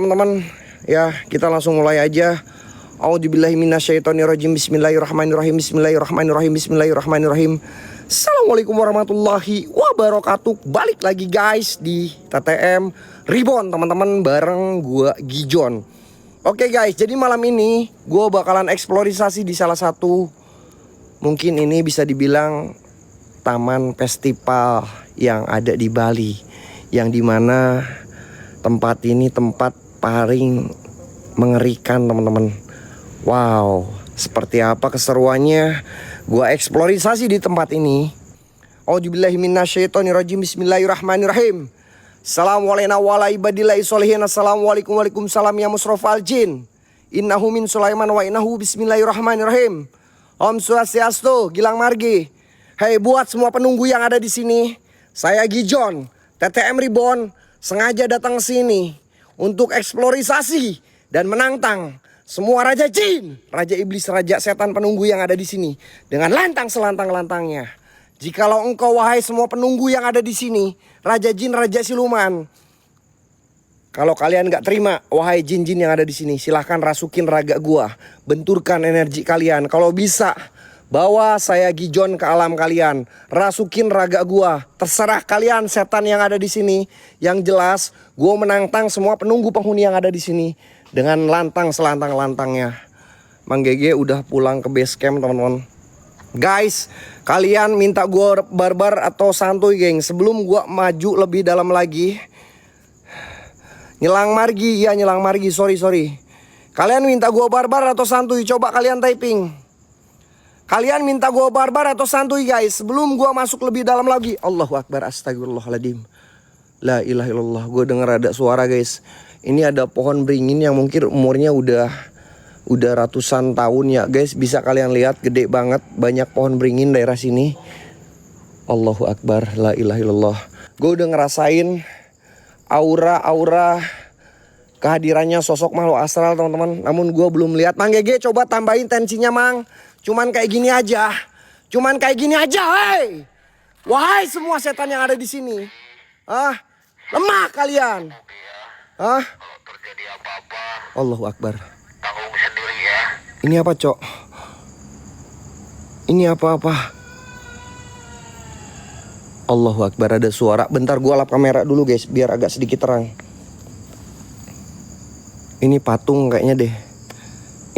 Teman-teman, ya kita langsung mulai aja. A'udzubillahi minasyaitonirrajim. Bismillahirrahmanirrahim. Bismillahirrahmanirrahim. Bismillahirrahmanirrahim. Assalamualaikum warahmatullahi wabarakatuh. Balik lagi guys di TTM Reborn teman-teman, bareng gua Gijon. Oke guys, jadi malam ini gua bakalan eksplorisasi di salah satu, mungkin ini bisa dibilang taman festival yang ada di Bali, yang dimana tempat ini tempat paling mengerikan teman-teman. Wow, seperti apa keseruannya gua eksplorisasi di tempat ini. A'udzubillahi minasyaitonirrajim. Bismillahirrahmanirrahim. Assalamualaikum warahmatullahi wabarakatuh. Assalamualaikum waalaikumsalam ya musrofal jin. Innahu min Sulaiman wa innahu bismillahirrahmanirrahim. Om Swastiastu, Gilang Margi. Hey buat semua penunggu yang ada di sini, saya Gijon, TTM Reborn sengaja datang ke sini untuk eksplorisasi dan menantang semua raja jin, raja iblis, raja setan penunggu yang ada di sini dengan lantang selantang-lantangnya. Jikalau engkau wahai semua penunggu yang ada di sini, raja jin, raja siluman, kalau kalian gak terima wahai jin-jin yang ada di sini, silahkan rasukin raga gua, benturkan energi kalian. Kalau bisa bawa saya Gijon ke alam kalian, rasukin raga gua. Terserah kalian setan yang ada di sini. Yang jelas, gua menantang semua penunggu penghuni yang ada di sini dengan lantang selantang-lantangnya. Mang Gege udah pulang ke base camp teman-teman. Guys, kalian minta gua barbar atau santuy geng? Sebelum gua maju lebih dalam lagi, Nyelang Margi, ya Nyelang Margi, sorry. Kalian minta gua barbar atau santuy? Coba kalian typing. Kalian minta gua barbar atau santuy guys? Sebelum gua masuk lebih dalam lagi. Allahu Akbar, astagfirullahaladzim. La ilaha illallah. Gua denger ada suara guys. Ini ada pohon beringin yang mungkin umurnya udah ratusan tahun ya guys. Bisa kalian lihat, gede banget. Banyak pohon beringin daerah sini. Allahu Akbar, la ilaha illallah. Gua udah ngerasain aura kehadirannya sosok makhluk astral teman-teman. Namun gua belum lihat. Mang Gege coba tambahin tensinya Mang. Cuman kayak gini aja. Hei. Wahai semua setan yang ada di sini. Lemah kalian. Kalau terjadi apa-apa, Allahu Akbar, tanggung sendiri ya. Ini apa, Cok? Ini apa-apa? Allahu Akbar, ada suara. Bentar gua lap kamera dulu guys, biar agak sedikit terang. Ini patung kayaknya deh.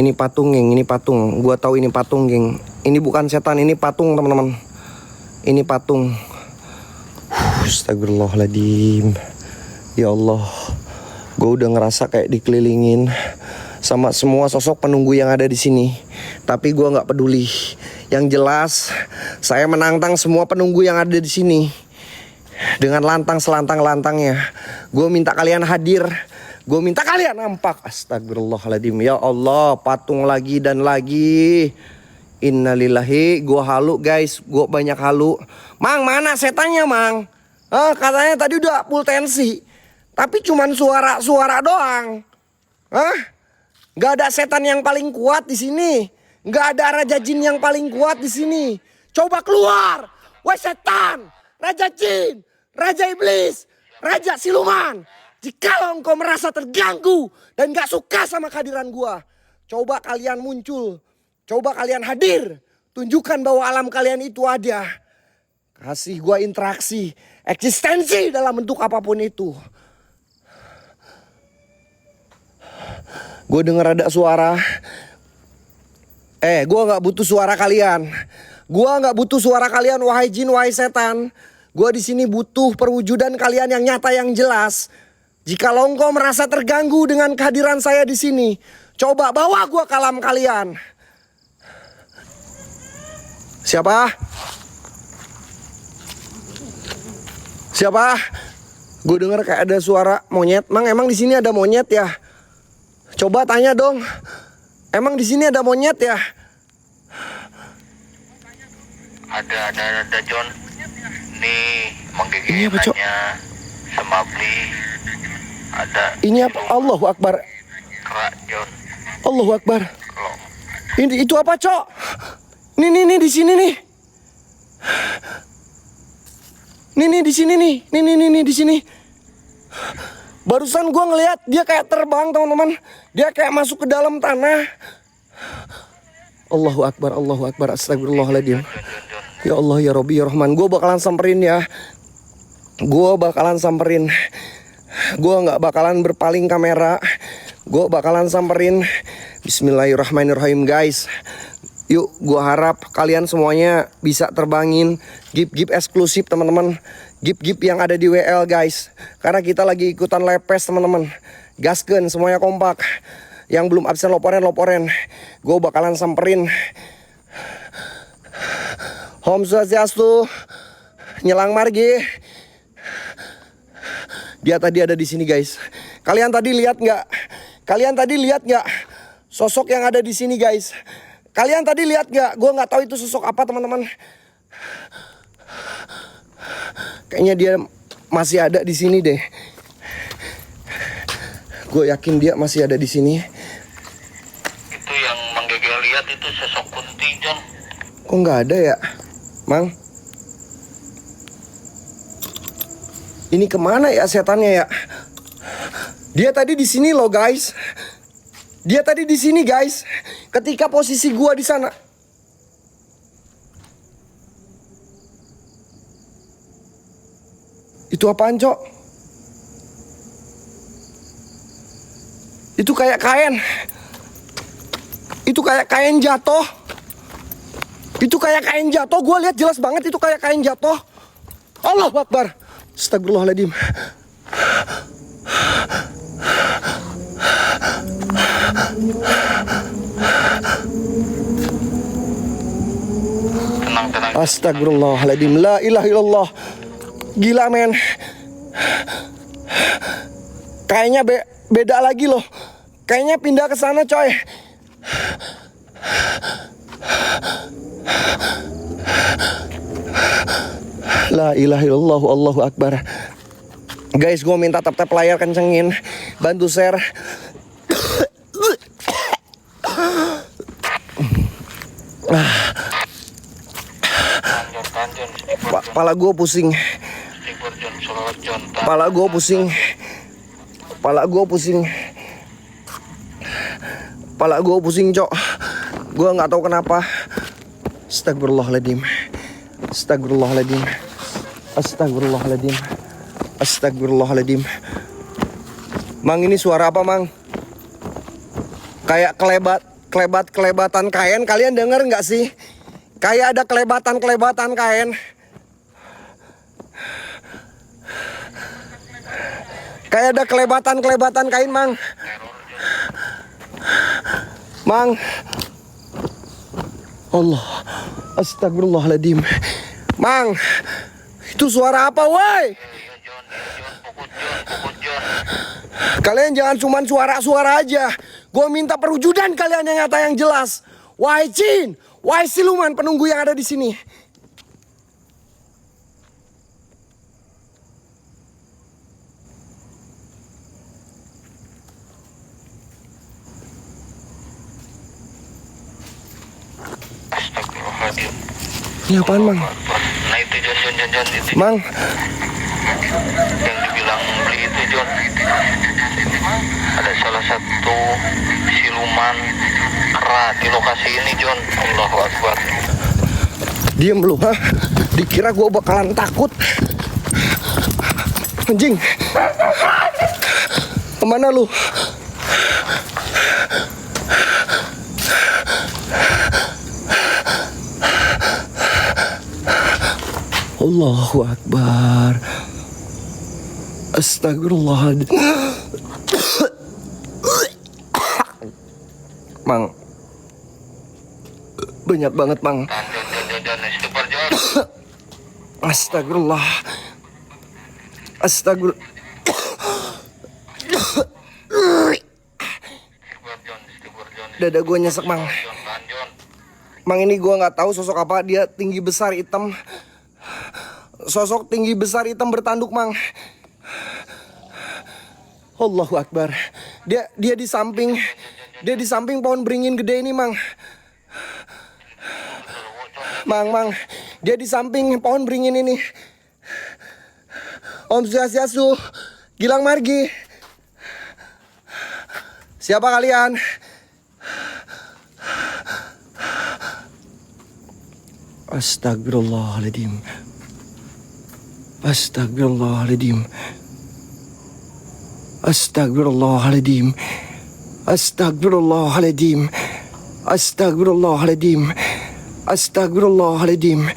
Ini patung geng, ini patung. Gua tahu ini patung geng. Ini bukan setan, ini patung teman-teman. Ini patung. Astagfirullahaladzim. Ya Allah, gue udah ngerasa kayak dikelilingin sama semua sosok penunggu yang ada di sini. Tapi gue nggak peduli. Yang jelas, saya menantang semua penunggu yang ada di sini dengan lantang selantang-lantangnya. Gue minta kalian hadir. Gue minta kalian nampak. Astagfirullahaladzim. Ya Allah, patung lagi dan lagi. Innalillahi. Gue halu guys, gue banyak halu. Mang, mana setannya Mang? Katanya tadi udah full tensi, tapi cuman suara doang. Gak ada setan yang paling kuat di sini. Gak ada raja jin yang paling kuat di sini. Coba keluar, woi setan, raja jin, raja iblis, raja siluman. Jikalau engkau merasa terganggu dan gak suka sama kehadiran gua, coba kalian muncul, coba kalian hadir. Tunjukkan bahwa alam kalian itu ada. Kasih gua interaksi, eksistensi dalam bentuk apapun itu. Gue denger ada suara. Gue gak butuh suara kalian. Wahai jin, wahai setan. Gue di sini butuh perwujudan kalian yang nyata, yang jelas. Jikalau engkau merasa terganggu dengan kehadiran saya di sini, coba bawa gue ke alam kalian. Siapa? Gue denger kayak ada suara monyet. Mang, emang di sini ada monyet ya? Coba tanya dong. Emang di sini ada monyet ya? Ada John. Nih, menggigit hanya semabli. Ada. Ini apa? Allahu Akbar. Kerak John. Allahu Akbar. Ini itu apa, Cok? Nih di sini nih. Nih di sini nih. Nih di sini. Barusan gue ngeliat dia kayak terbang teman-teman. Dia kayak masuk ke dalam tanah. Allahu Akbar, Allahu Akbar, astagfirullahaladzim. Ya Allah, ya Robbi, ya Rahman. Gue bakalan samperin ya. Gue bakalan samperin. Gue gak bakalan berpaling kamera. Gue bakalan samperin. Bismillahirrahmanirrahim guys. Yuk, gue harap kalian semuanya bisa terbangin gip-gip eksklusif teman-teman. Gip-gip yang ada di WL guys. Karena kita lagi ikutan lepes teman-teman. Gaskeun semuanya kompak. Yang belum absen loporen. Gue bakalan samperin. Om Swastiastu. Nyelang margi. Dia tadi ada di sini guys. Kalian tadi lihat nggak? Sosok yang ada di sini guys. Kalian tadi lihat nggak? Gue nggak tahu itu sosok apa teman-teman. Kayaknya dia masih ada di sini deh. Gue yakin dia masih ada di sini. Itu yang Mang Gege lihat itu sosok kunti, John. Kok nggak ada ya, Mang? Ini kemana ya setannya ya? Dia tadi di sini loh guys. Dia tadi di sini guys. Ketika posisi gua di sana. Itu apaan, Cok? Itu kayak kain. Itu kayak kain jatuh. Itu kayak kain jatuh. Gua lihat jelas banget itu kayak kain jatuh. Allahu Akbar. Astagfirullahaladzim. Tenang. Astagfirullahaladzim. La ilaha illallah. Gila men. Kayaknya beda lagi loh. Kayaknya pindah ke sana coy. La ilaha illallah, Allahu Akbar. Guys, gue minta tap layar kencengin. Bantu share. Pala gue pusing. Pala gue pusing. Pala gue pusing, Cok. Gue nggak tahu kenapa. Astagfirullahaladzim. Astagfirullahaladzim. Mang, ini suara apa, Mang? Kayak kelebatan kain. Kalian denger nggak sih? Kayak ada kelebatan kain. Kayak ada kelebatan kain, Mang. Mang. Allah. Astagfirullahaladzim. Mang. Itu suara apa, woi? Kalian jangan cuman suara-suara aja. Gue minta perwujudan kalian yang nyata yang jelas. Wahai jin, wahai siluman penunggu yang ada di sini. Astagfirullahaladzim. Ini apaan, Mang? Nah itu John itu. Mang. Yang dibilang beli itu John. Ada salah satu siluman kera di lokasi ini John. Allahu Akbar. Diem lu, ha? Dikira gue bakalan takut. Anjing. Kemana lu? Allahu Akbar. Astagfirullahaladzim. Mang. Banyak banget, Mang. Astagfirullah. Dada gue nyesek, Mang. Mang, ini gue nggak tahu sosok apa. Dia tinggi besar hitam. Sosok tinggi besar hitam bertanduk, Mang. Allahu Akbar. Dia di samping pohon beringin gede ini, Mang. Mang. Dia di samping pohon beringin ini. Om Swastiastu. Gilang margi. Siapa kalian? Astagfirullahaladzim. Astagfirullahaladzim. Astagfirullahaladzim. Astagfirullahaladzim. Astagfirullahaladzim. Astagfirullahaladzim.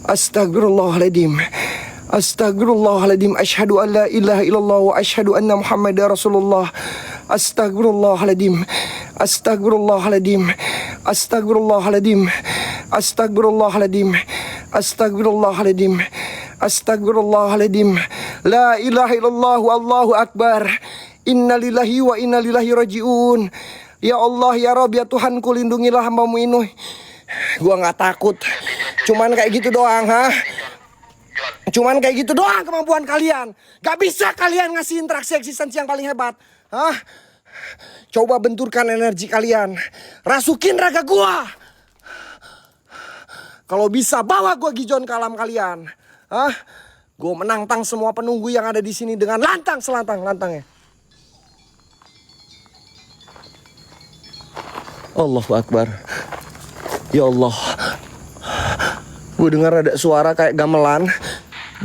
Astagfirullahaladzim. Astagfirullahaladzim. Asyhadu an la ilaha illallah wa asyhadu anna Muhammadar Rasulullah. Astagfirullahaladzim. Astagfirullahaladzim. Astagfirullahaladzim. Astagfirullahaladzim. Astagfirullahaladzim. Astagfirullahaladzim. La ilaha illallah wallahu akbar. Innalillahi wa innalillahi rajiun. Ya Allah, ya Rabb, ya Tuhanku, lindungilah hamba-Mu ini. Gua nggak takut. Cuman kayak gitu doang, ha? Cuman kayak gitu doang kemampuan kalian. Gak bisa kalian ngasih interaksi eksistensi yang paling hebat, hah? Coba benturkan energi kalian. Rasukin raga gua. Kalau bisa bawa gua gijon ke alam kalian, hah? Gua menantang semua penunggu yang ada di sini dengan lantang selantang-lantangnya. Allahu Akbar. Ya Allah. Gue dengar ada suara kayak gamelan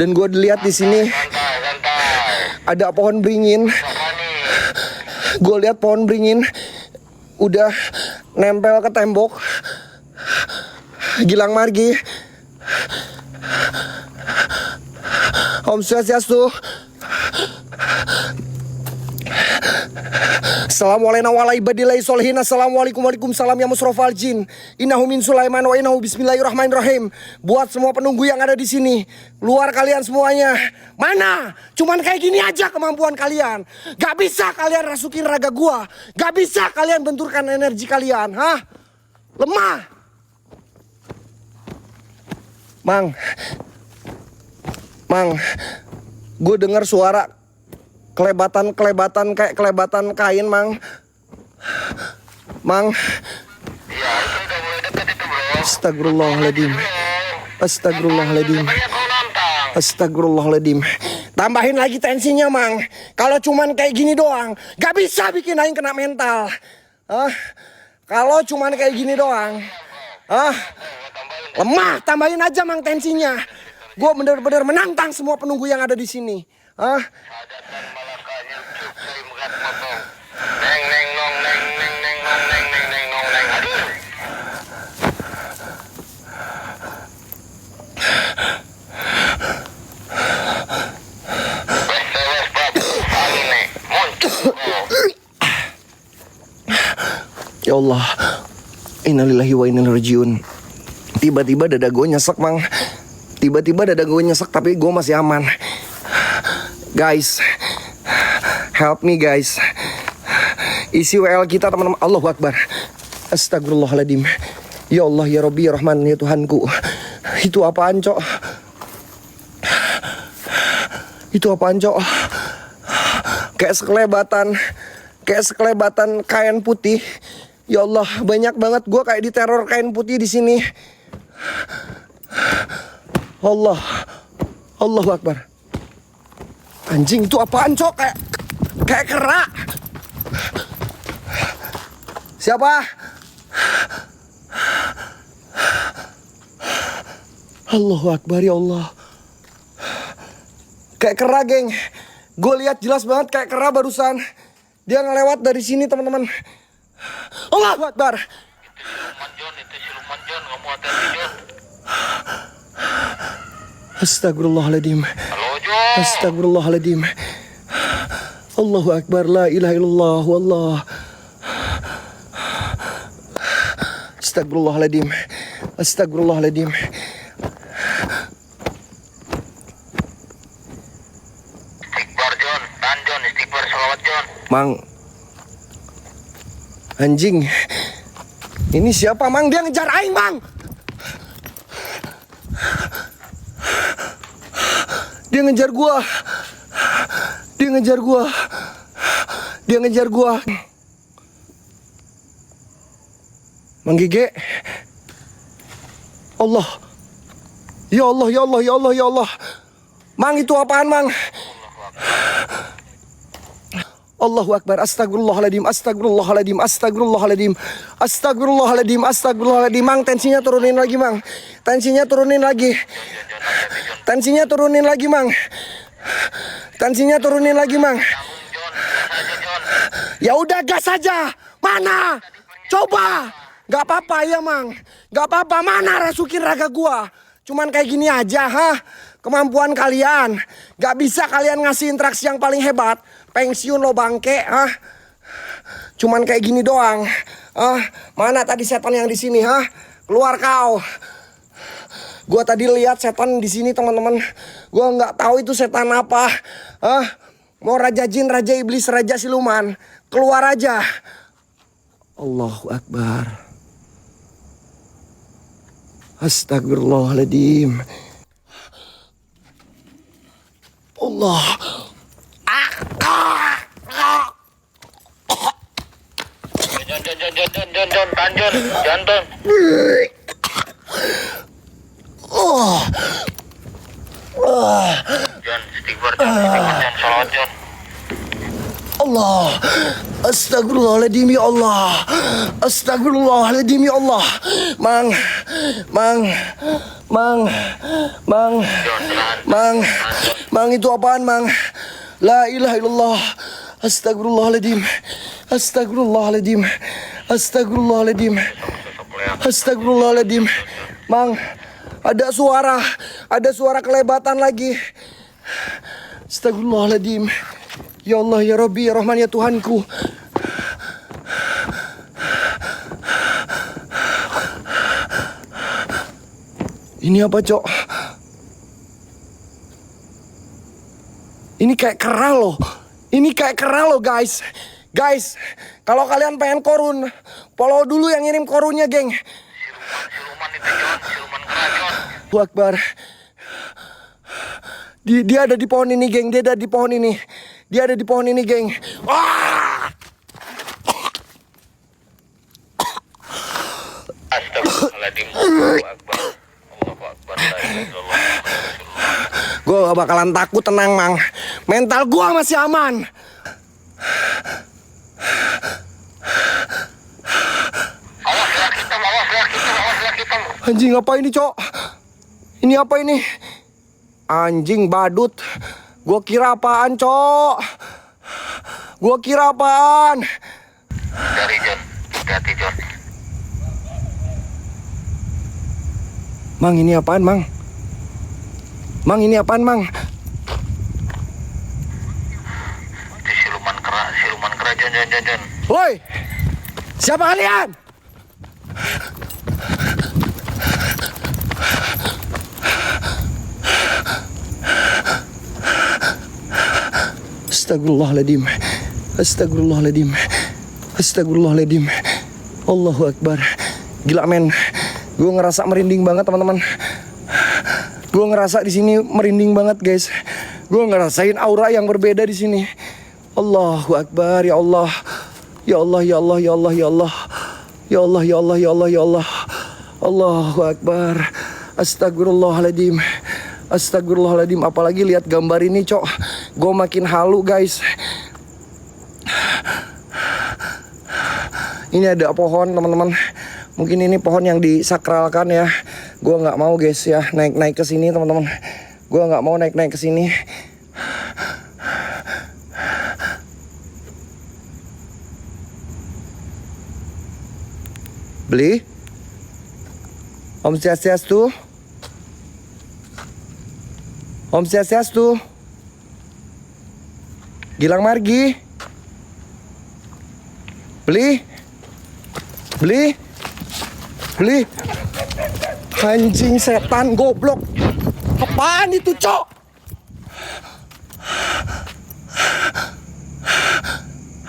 dan gue lihat di sini ada pohon beringin. Gue lihat pohon beringin udah nempel ke tembok. Gilang Margi. Om Swastiastu. Assalamualaikum waalaikumsalam ya musrofal jin. Innahu min Sulaiman wa innahu bismillahirrahmanirrahim. Buat semua penunggu yang ada di sini, luar kalian semuanya. Mana? Cuman kayak gini aja kemampuan kalian. Gak bisa kalian rasukin raga gua. Gak bisa kalian benturkan energi kalian, hah? Lemah. Mang, gue dengar suara kelebatan kayak kelebatan kain, Mang. Ya, itu udah mulai dekat itu, bro. Astagfirullahaladzim. Astagfirullahaladzim. Astagfirullahaladzim. Tambahin lagi tensinya, Mang. Kalau cuman kayak gini doang, gak bisa bikin Aing kena mental. Kalau cuman kayak gini doang, lemah. Tambahin aja, Mang, tensinya. Gue bener-bener menantang semua penunggu yang ada di sini. Sadatan malakanya cukai megat motong. Neng neng nong neng neng neng nong neng neng neng nong neng. Aduh. Wes bab. Aneh. Muncul. Ya Allah. Innalillahi wa inna ilaihi rajiun. Tiba-tiba dada gue nyesek, Mang. Tiba-tiba dada gue nyesek tapi gue masih aman. Guys, help me guys. Isi WL kita teman-teman. Allahu Akbar. Astagfirullahaladzim. Ya Allah, ya Rabbi, ya Rahman, ya Tuhanku. Itu apaan, Cok? Itu apaan, Cok? Kayak sekelebatan kain putih. Ya Allah, banyak banget gue kayak diteror kain putih di sini. Allah. Allahu Akbar. Anjing, itu apaan, Cok? Kayak kera. Siapa? Allahu Akbar, ya Allah. Kayak kera, geng. Gue lihat jelas banget kayak kera barusan. Dia ngelewat dari sini, teman-teman. Allahu Akbar. Itu siluman John, kamu hati-hati, John. Astagfirullahaladzim. Halo, John. Astagfirullahaladzim. Allahu Akbar, la ilaha illallah, wallah. Astagfirullahaladzim. Astagfirullahaladzim. Istighfar, John. Tahan, John. Istighfar, salawat, John. Mang. Anjing. Ini siapa, Mang? Dia ngejar Aing, Mang. Dia ngejar gua. Dia ngejar gua. Dia ngejar gua. Mang Gege. Allah. Ya Allah, ya Allah, ya Allah, ya Allah. Mang, itu apaan, Mang? Allahu Akbar. Astagfirullahaladzim. Astagfirullahaladzim. Astagfirullahaladzim. Astagfirullahaladzim. Astagfirullahaladzim. Mang, tensinya turunin lagi, Mang. Tensinya turunin lagi. Tensinya turunin lagi, Mang. Tensinya turunin lagi, Mang. Ya udah gas aja. Mana? Coba. Gak apa-apa ya, Mang. Gak apa-apa. Mana rasukin raga gua? Cuman kayak gini aja, ha? Kemampuan kalian. Gak bisa kalian ngasih interaksi yang paling hebat. Pensiun lo bangke, ha? Cuman kayak gini doang. Mana tadi setan yang di sini, ha? Keluar kau. Gua tadi lihat setan di sini, teman-teman. Gua nggak tahu itu setan apa. Mau raja jin, raja iblis, raja siluman. Keluar aja. Allahu Akbar. Astagfirullahaladzim. Allah. Jon, Jon. Jon, istighfar, Jon, salawat, Jon. Allah. Astagfirullahaladzim ya Allah. Astagfirullahaladzim ya Allah. Mang. Jon, tahan. Mang itu apaan, Mang? La ilaha illallah. Astagfirullahaladzim. Astagfirullahaladzim. Astagfirullahaladzim. Astagfirullahaladzim. Mang, ada suara kelebatan lagi. Astagfirullahaladzim. Ya Allah, ya Rabbi, ya Rahman, ya Tuhanku. Ini apa, Cok? Ini kayak kera loh. Ini kayak kera loh, guys. Guys, kalau kalian pengen korun, follow dulu yang ngirim korunnya, geng. Siluman itu, Jon. Siluman kera, Jon. Allahu Akbar. Dia ada di pohon ini, geng. Dia ada di pohon ini. Dia ada di pohon ini, geng. Astagfirullahaladzim. Allahu Akbar. Allahu Akbar. La ilaha illallah. Gue gak bakalan takut, tenang, Mang. Mental gue masih aman. Awas laki hitam. Anjing, apa ini, Cok? Ini apa ini? Anjing badut. Gue kira apaan, Cok? Gue kira apaan? Dari Jon. Hati-hati, Jon. Mang, ini apaan, Mang? Mang, ini apaan, Mang? Itu siluman kera, Jon. Woi! Siapa kalian? Astagfirullahaladzim. Astagfirullahaladzim. Astagfirullahaladzim. Allahu Akbar. Gila, men. Gue ngerasa merinding banget, teman-teman. Gue ngerasa di sini merinding banget, guys. Gue ngerasain aura yang berbeda di sini. Allahu Akbar, ya Allah. Ya Allah, ya Allah, ya Allah, ya Allah. Ya Allah, ya Allah, ya Allah, ya Allah. Allahu Akbar. Astagfirullahaladzim. Astagfirullahaladzim. Apalagi lihat gambar ini, Cok. Gue makin halu, guys. Ini ada pohon, teman-teman. Mungkin ini pohon yang disakralkan ya. Gue nggak mau, guys, ya naik ke sini, teman-teman. Gue nggak mau naik ke sini. Beli. Om Swastiastu. Om Swastiastu. Gilang Margi. Beli. Anjing setan goblok. Apaan itu, Cok?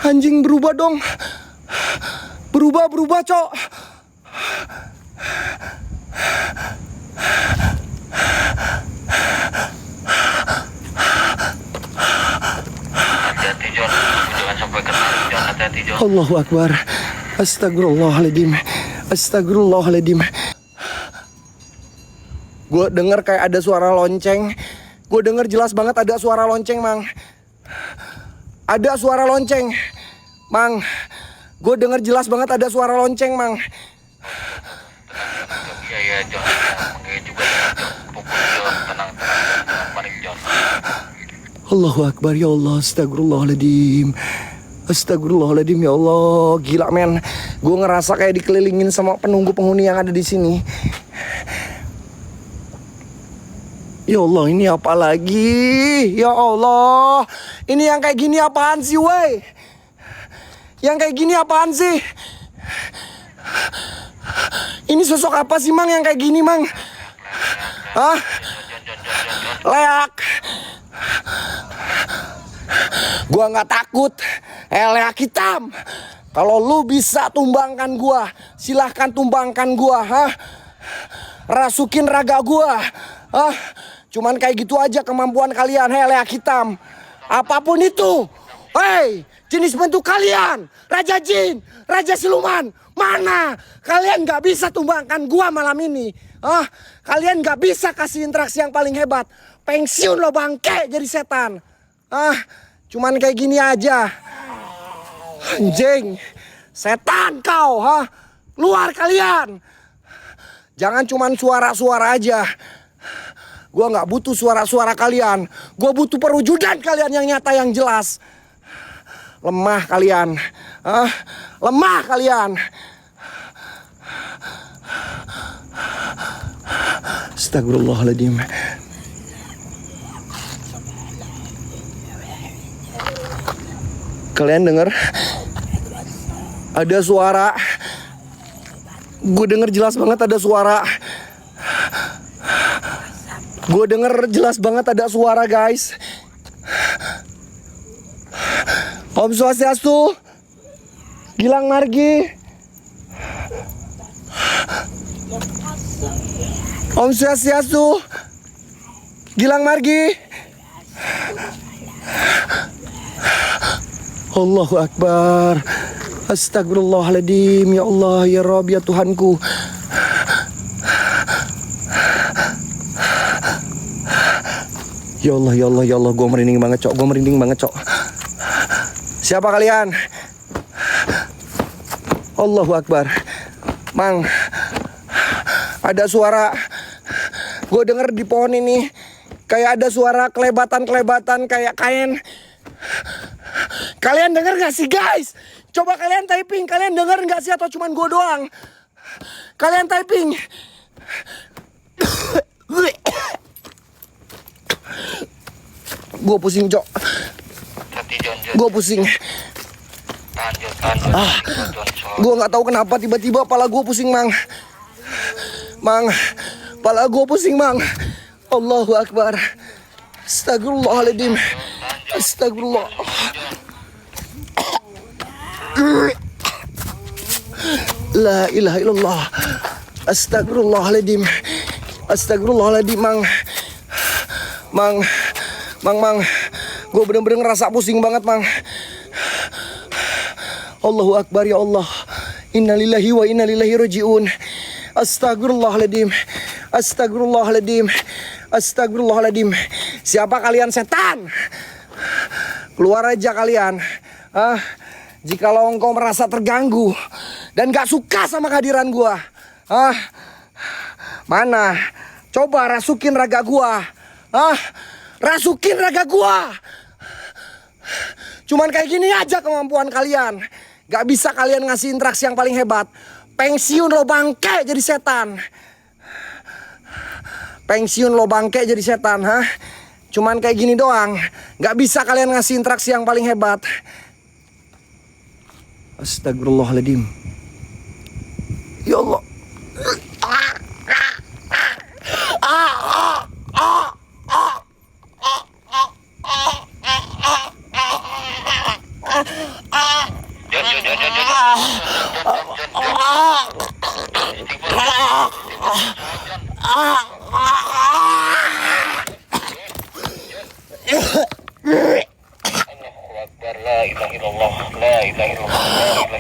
Anjing berubah dong. Berubah, Cok. Hati-hati, Jon. Jangan sampai kena, Jon. Hati-hati, Jon. Allahu Akbar. Astagfirullahaladzim. Astagfirullahaladzim. Gue denger kayak ada suara lonceng. Gue denger jelas banget ada suara lonceng, Mang. Ada suara lonceng, Mang. Gue denger jelas banget ada suara lonceng, Mang. Iya, John. Makanya juga pukul John. Tenang. Panik, John. Allahu Akbar, ya Allah, astagfirullahaladzim. Astagfirullahaladzim, ya Allah. Gila, men. Gue ngerasa kayak dikelilingin sama penunggu penghuni yang ada di sini. Ya Allah, ini apa lagi? Ya Allah, ini yang kayak gini apaan sih, wey? Yang kayak gini apaan sih? Ini sosok apa sih, Mang, yang kayak gini, Mang? Hah? Leak. Gua nggak takut. Leak hitam. Kalau lu bisa tumbangkan gua, silahkan tumbangkan gua, hah? Rasukin raga gua, hah? Cuman kayak gitu aja kemampuan kalian, leak hitam. Apapun itu. Hei, jenis bentuk kalian, Raja Jin, Raja Siluman, mana? Kalian gak bisa tumbangkan gua malam ini. Kalian gak bisa kasih interaksi yang paling hebat. Pensiun lo bangke jadi setan. Cuman kayak gini aja. Anjing, setan kau, Luar kalian. Jangan cuman suara-suara aja. Gua gak butuh suara-suara kalian. Gua butuh perwujudan kalian yang nyata, yang jelas. Lemah kalian. Lemah kalian. Astagfirullahaladzim. Kalian dengar? Ada suara. Gue denger jelas banget ada suara. Gue denger jelas banget ada suara, guys. Om Swastiastu, Gilang Margi. Om Swastiastu, Gilang Margi. Allahu Akbar. Astagfirullahaladzim. Ya Allah, ya Rabb, ya Tuhanku. Ya Allah, ya Allah, ya Allah. Gue merinding banget, Cok. Gue merinding banget, Cok. Siapa kalian? Allahu Akbar. Mang, ada suara. Gue denger di pohon ini kayak ada suara kelebatan-kelebatan kayak kain. Kalian denger gak sih, guys? Coba kalian typing. Kalian denger gak sih atau cuman gue doang? Kalian typing. Gue pusing, Cok. Gue pusing. Gue nggak tahu kenapa tiba-tiba kepala gue pusing, Mang. Mang, kepala gue pusing, Mang. Allahu Akbar. Astagfirullahaladzim. Astagfirullah. La ilaha illallah. Astagfirullahaladzim. Astagfirullahaladzim, Mang. Mang, gue bener-bener ngerasa pusing banget, Mang. Allahu Akbar, ya Allah. Innalillahi wa innalillahi raji'un. Astagfirullahaladzim. Astagfirullahaladzim. Astagfirullahaladzim. Siapa kalian, setan? Keluar aja kalian. Jikalau engkau merasa terganggu dan gak suka sama kehadiran gua. Mana? Coba rasukin raga gua. Rasukin raga gua. Cuman kayak gini aja kemampuan kalian. Gak bisa kalian ngasih interaksi yang paling hebat. Pensiun lo bangke jadi setan. Pensiun lo bangke jadi setan, Cuman kayak gini doang. Gak bisa kalian ngasih interaksi yang paling hebat. Astagfirullahaladzim. Ya Allah.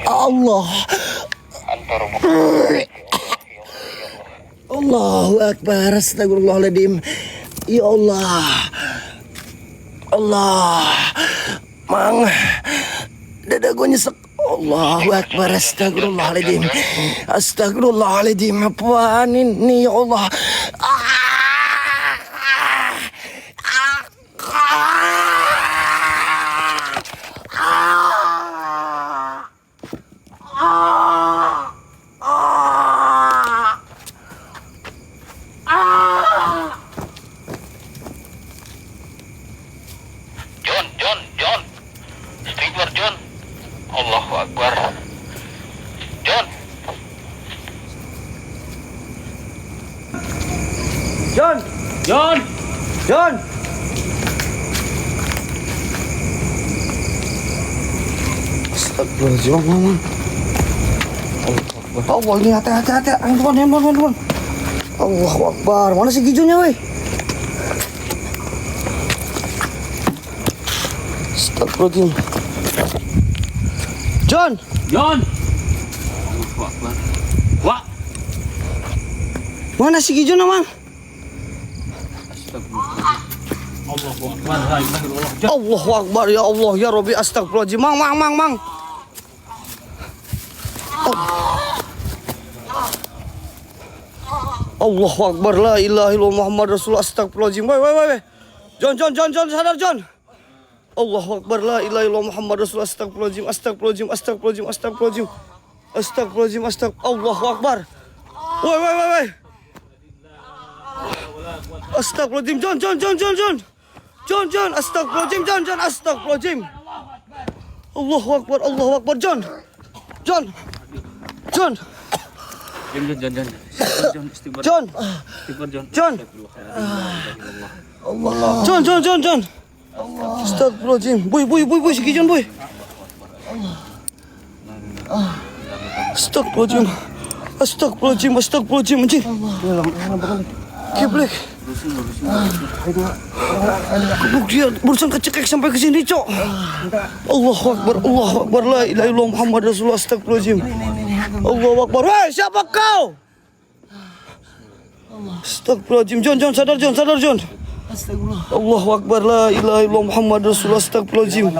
Allah. Allahu Akbar. Astagfirullahaladzim. Ya Allah. Allah. Mang, dada gue nyesek. Allahu Akbar, astagfirullahaladzim. Astagfirullahaladzim, apaan ini ya Allah. John. Istighfar, John. Allahu Akbar. John. John. Astagfirullahaladzim, Mang. Allah, ini hati-hati. Handphone. Allahu Akbar. Mana si Gijonya, weh? Astagfirullahaladzim. John. Allahu Akbar. Wah. Mana si Gijonya, Mang? Allahu Akbar. La ilaha illallah. John. Allahu Akbar, ya Allah, ya Rabbi, astagfirullahaladzim. Mang. Allahu Akbar, la ilaha illallah Muhammad Rasulullah, astagfirullahaladzim. Woi. John, sadar, John. Allahu Akbar, la ilaha illallah Muhammad Rasulullah, astagfirullahaladzim. Astagfirullahaladzim. Allahu Akbar. Woi. Astagfirullahaladzim, John. Astagfirullahaladzim, John. Astagfirullahaladzim. Allahu Akbar, John. John. Istighfar. John. Istighfar, John. John. John. Astagfirullahaladzim. Boy, si Gijon, boy. Astagfirullahaladzim, anjing. Geblek. Dia barusan kecekek sampai ke sini, Cok. Allahu Akbar, la ilaha illallah Muhammad Rasulullah, astagfirullahaladzim. Allahu Akbar. Woi, siapa kau? Astagfirullahaladzim. John, sadar, John. Allahu Akbar, la ilaha illallah Muhammad Rasulullah, astagfirullahaladzim.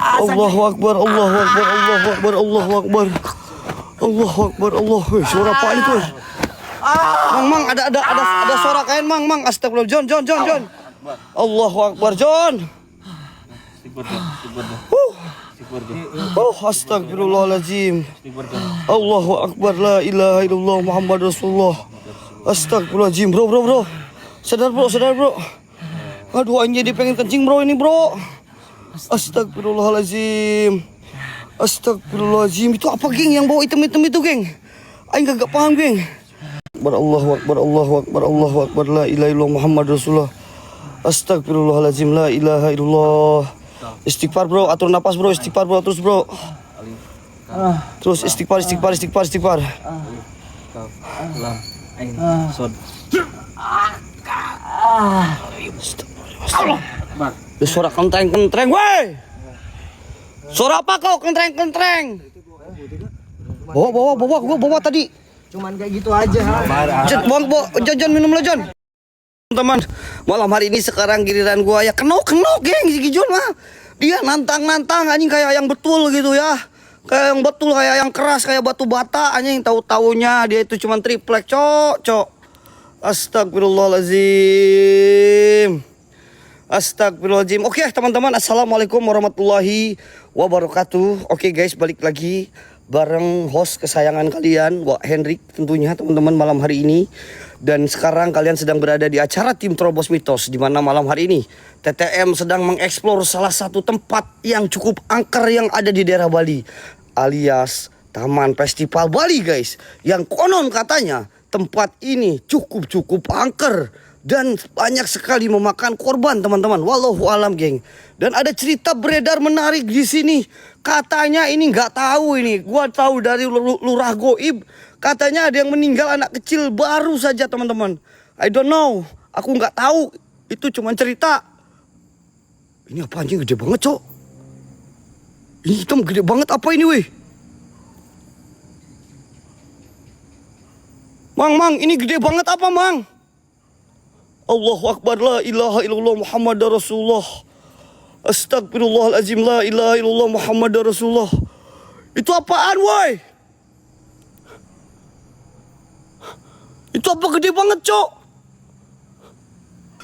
Allahu Akbar. Wih, suara apaan itu? Mang, ada suara kain, Mang. Astagfirullah, John. Allahu Akbar, John. Istighfar, John. Astagfirullahaladzim. Allahu Akbar, la ilaha illallah Muhammad Rasulullah. Astagfirullahaladzim, bro. Sadar, bro. Aduh, anjir, dia pengen kencing, bro, ini, bro. Astagfirullahaladzim. Itu apa, geng, yang bawa item-item itu, geng? Aing kagak paham, geng. Allahu Akbar, la ilaha illallah Muhammad Rasulullah. Astagfirullahaladzim, la ilaha illallah. Istighfar, bro, atur napas, bro. Istighfar, bro, terus, bro. Terus istighfar. Suara kentreng, weh. Suara apa kau kentreng? Bawa tadi. Cuman kayak gitu aja. John, minum lah, John. Teman, malam hari ini sekarang giliran gua ya kenok, geng, si Gijon mah. Dia nantang anjing kayak yang betul gitu ya. Kayak yang betul, kayak yang keras, kayak batu bata anjing. Tahu-taunya dia itu cuman triplek, Cok. Astagfirullahaladzim. Oke, teman-teman, assalamualaikum warahmatullahi wabarakatuh. Oke, guys, balik lagi bareng host kesayangan kalian, Wak Hendrik tentunya, teman-teman, malam hari ini. Dan sekarang kalian sedang berada di acara Tim Terobos Mitos, di mana malam hari ini TTM sedang mengeksplor salah satu tempat yang cukup angker yang ada di daerah Bali, alias Taman Festival Bali, guys. Yang konon katanya tempat ini cukup angker dan banyak sekali memakan korban, teman-teman. Wallahu alam, geng. Dan ada cerita beredar menarik di sini. Katanya ini nggak tahu ini. Gua tahu dari lurah goib. Katanya ada yang meninggal, anak kecil baru saja, teman-teman. I don't know. Aku nggak tahu. Itu cuma cerita. Ini apa anjing gede banget, Cok? Ini hitam gede banget, apa ini, weh? Mang, ini gede banget apa, Mang? Allahu Akbar, la ilaha illallah Muhammadar Rasulullah. Astagfirullahaladzim, la ilaha illallah Muhammadar Rasulullah. Itu apaan, woi? Itu apa gede banget, Cok?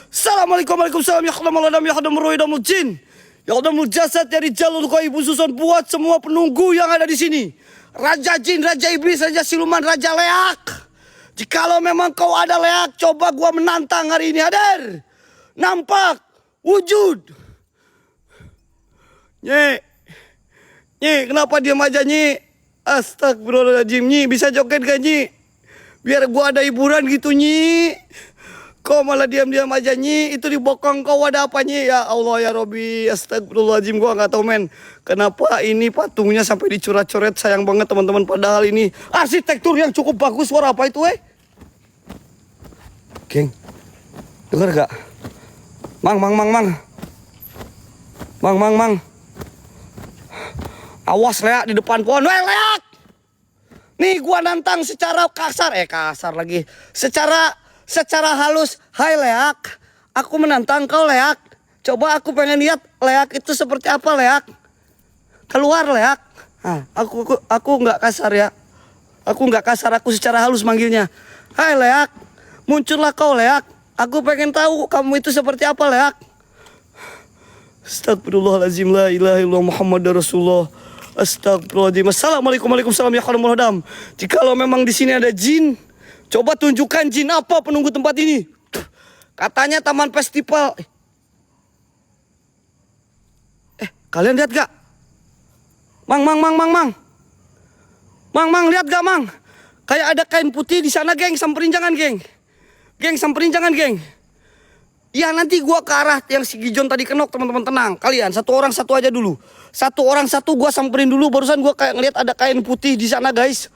Assalamualaikum warahmatullahi wabarakatuh. Ya khadamul adam, ya khadamul ruh, ya khadamul jin, ya khadamul jasad, ya rijalul ghaib, susun buat semua penunggu yang ada di sini. Raja jin, raja iblis, raja siluman, raja leak. Jikalau memang kau ada leak, coba gua menantang hari ini. Hadir, nampak, wujud. Nye, Nyi, kenapa diam aja, Nyi? Astagfirullahaladzim, Nyi, bisa joget gak, Nyi? Biar gua ada hiburan gitu, Nyi. Kau malah diam-diam aja, Nyi. Itu di bokong kau ada apa, Nyi? Ya Allah, ya Robbi. Astagfirullahaladzim, gua gak tahu, men. Kenapa ini patungnya sampai dicoret-coret? Sayang banget, teman-teman. Padahal ini arsitektur yang cukup bagus. Suara apa itu, Geng, dengar gak? Mang. Awas, leak di depan pohon. Weh, leak! Nih gua nantang secara kasar. Kasar lagi. Secara halus. Hai, leak. Aku menantang kau, leak. Coba aku pengen lihat leak itu seperti apa, leak. Keluar, leak. Nah, aku nggak kasar ya. Aku nggak kasar. Aku secara halus manggilnya. Hai, leak. Muncullah kau, leak. Aku pengen tahu kamu itu seperti apa, leak. Astagfirullahaladzim, la ilaha illallah Muhammadar Rasulullah. Astagfirullahaladzim. Assalamualaikum warahmatullahi wabarakatuh. Ya khadamul adam. Jikalau memang di sini ada jin, coba tunjukkan jin apa penunggu tempat ini. Katanya taman festival. Kalian lihat gak? Mang, lihat gak, Mang? Kayak ada kain putih di sana, geng. Samperin jangan, geng. Samperin jangan, geng. Ya, nanti gua ke arah yang si Gijon tadi kenok, teman-teman. Tenang. Kalian satu orang satu aja dulu. Satu orang satu gua samperin dulu. Barusan gua kayak ngeliat ada kain putih di sana, guys.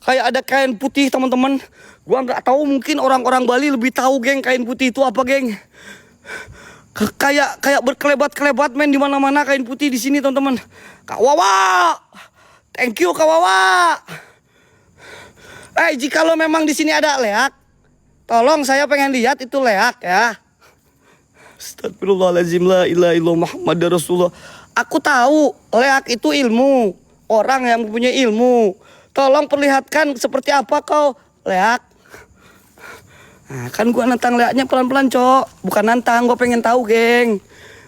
Kayak ada kain putih, teman-teman. Gua nggak tahu, mungkin orang-orang Bali lebih tahu, geng, kain putih itu apa, geng. Kayak berkelebat-kelebat, men, di mana-mana kain putih di sini, teman-teman. Kak Wawa. Thank you, Kak Wawa. Jikalau memang di sini ada leak, tolong saya pengen lihat itu leak, ya. Astagfirullahaladzim, la ilaha illallah Muhammadar Rasulullah. Aku tahu leak itu ilmu. Orang yang punya ilmu. Tolong perlihatkan seperti apa kau leak. Nah, kan gua nantang leaknya pelan-pelan, Cok. Bukan nantang, gua pengen tahu, geng.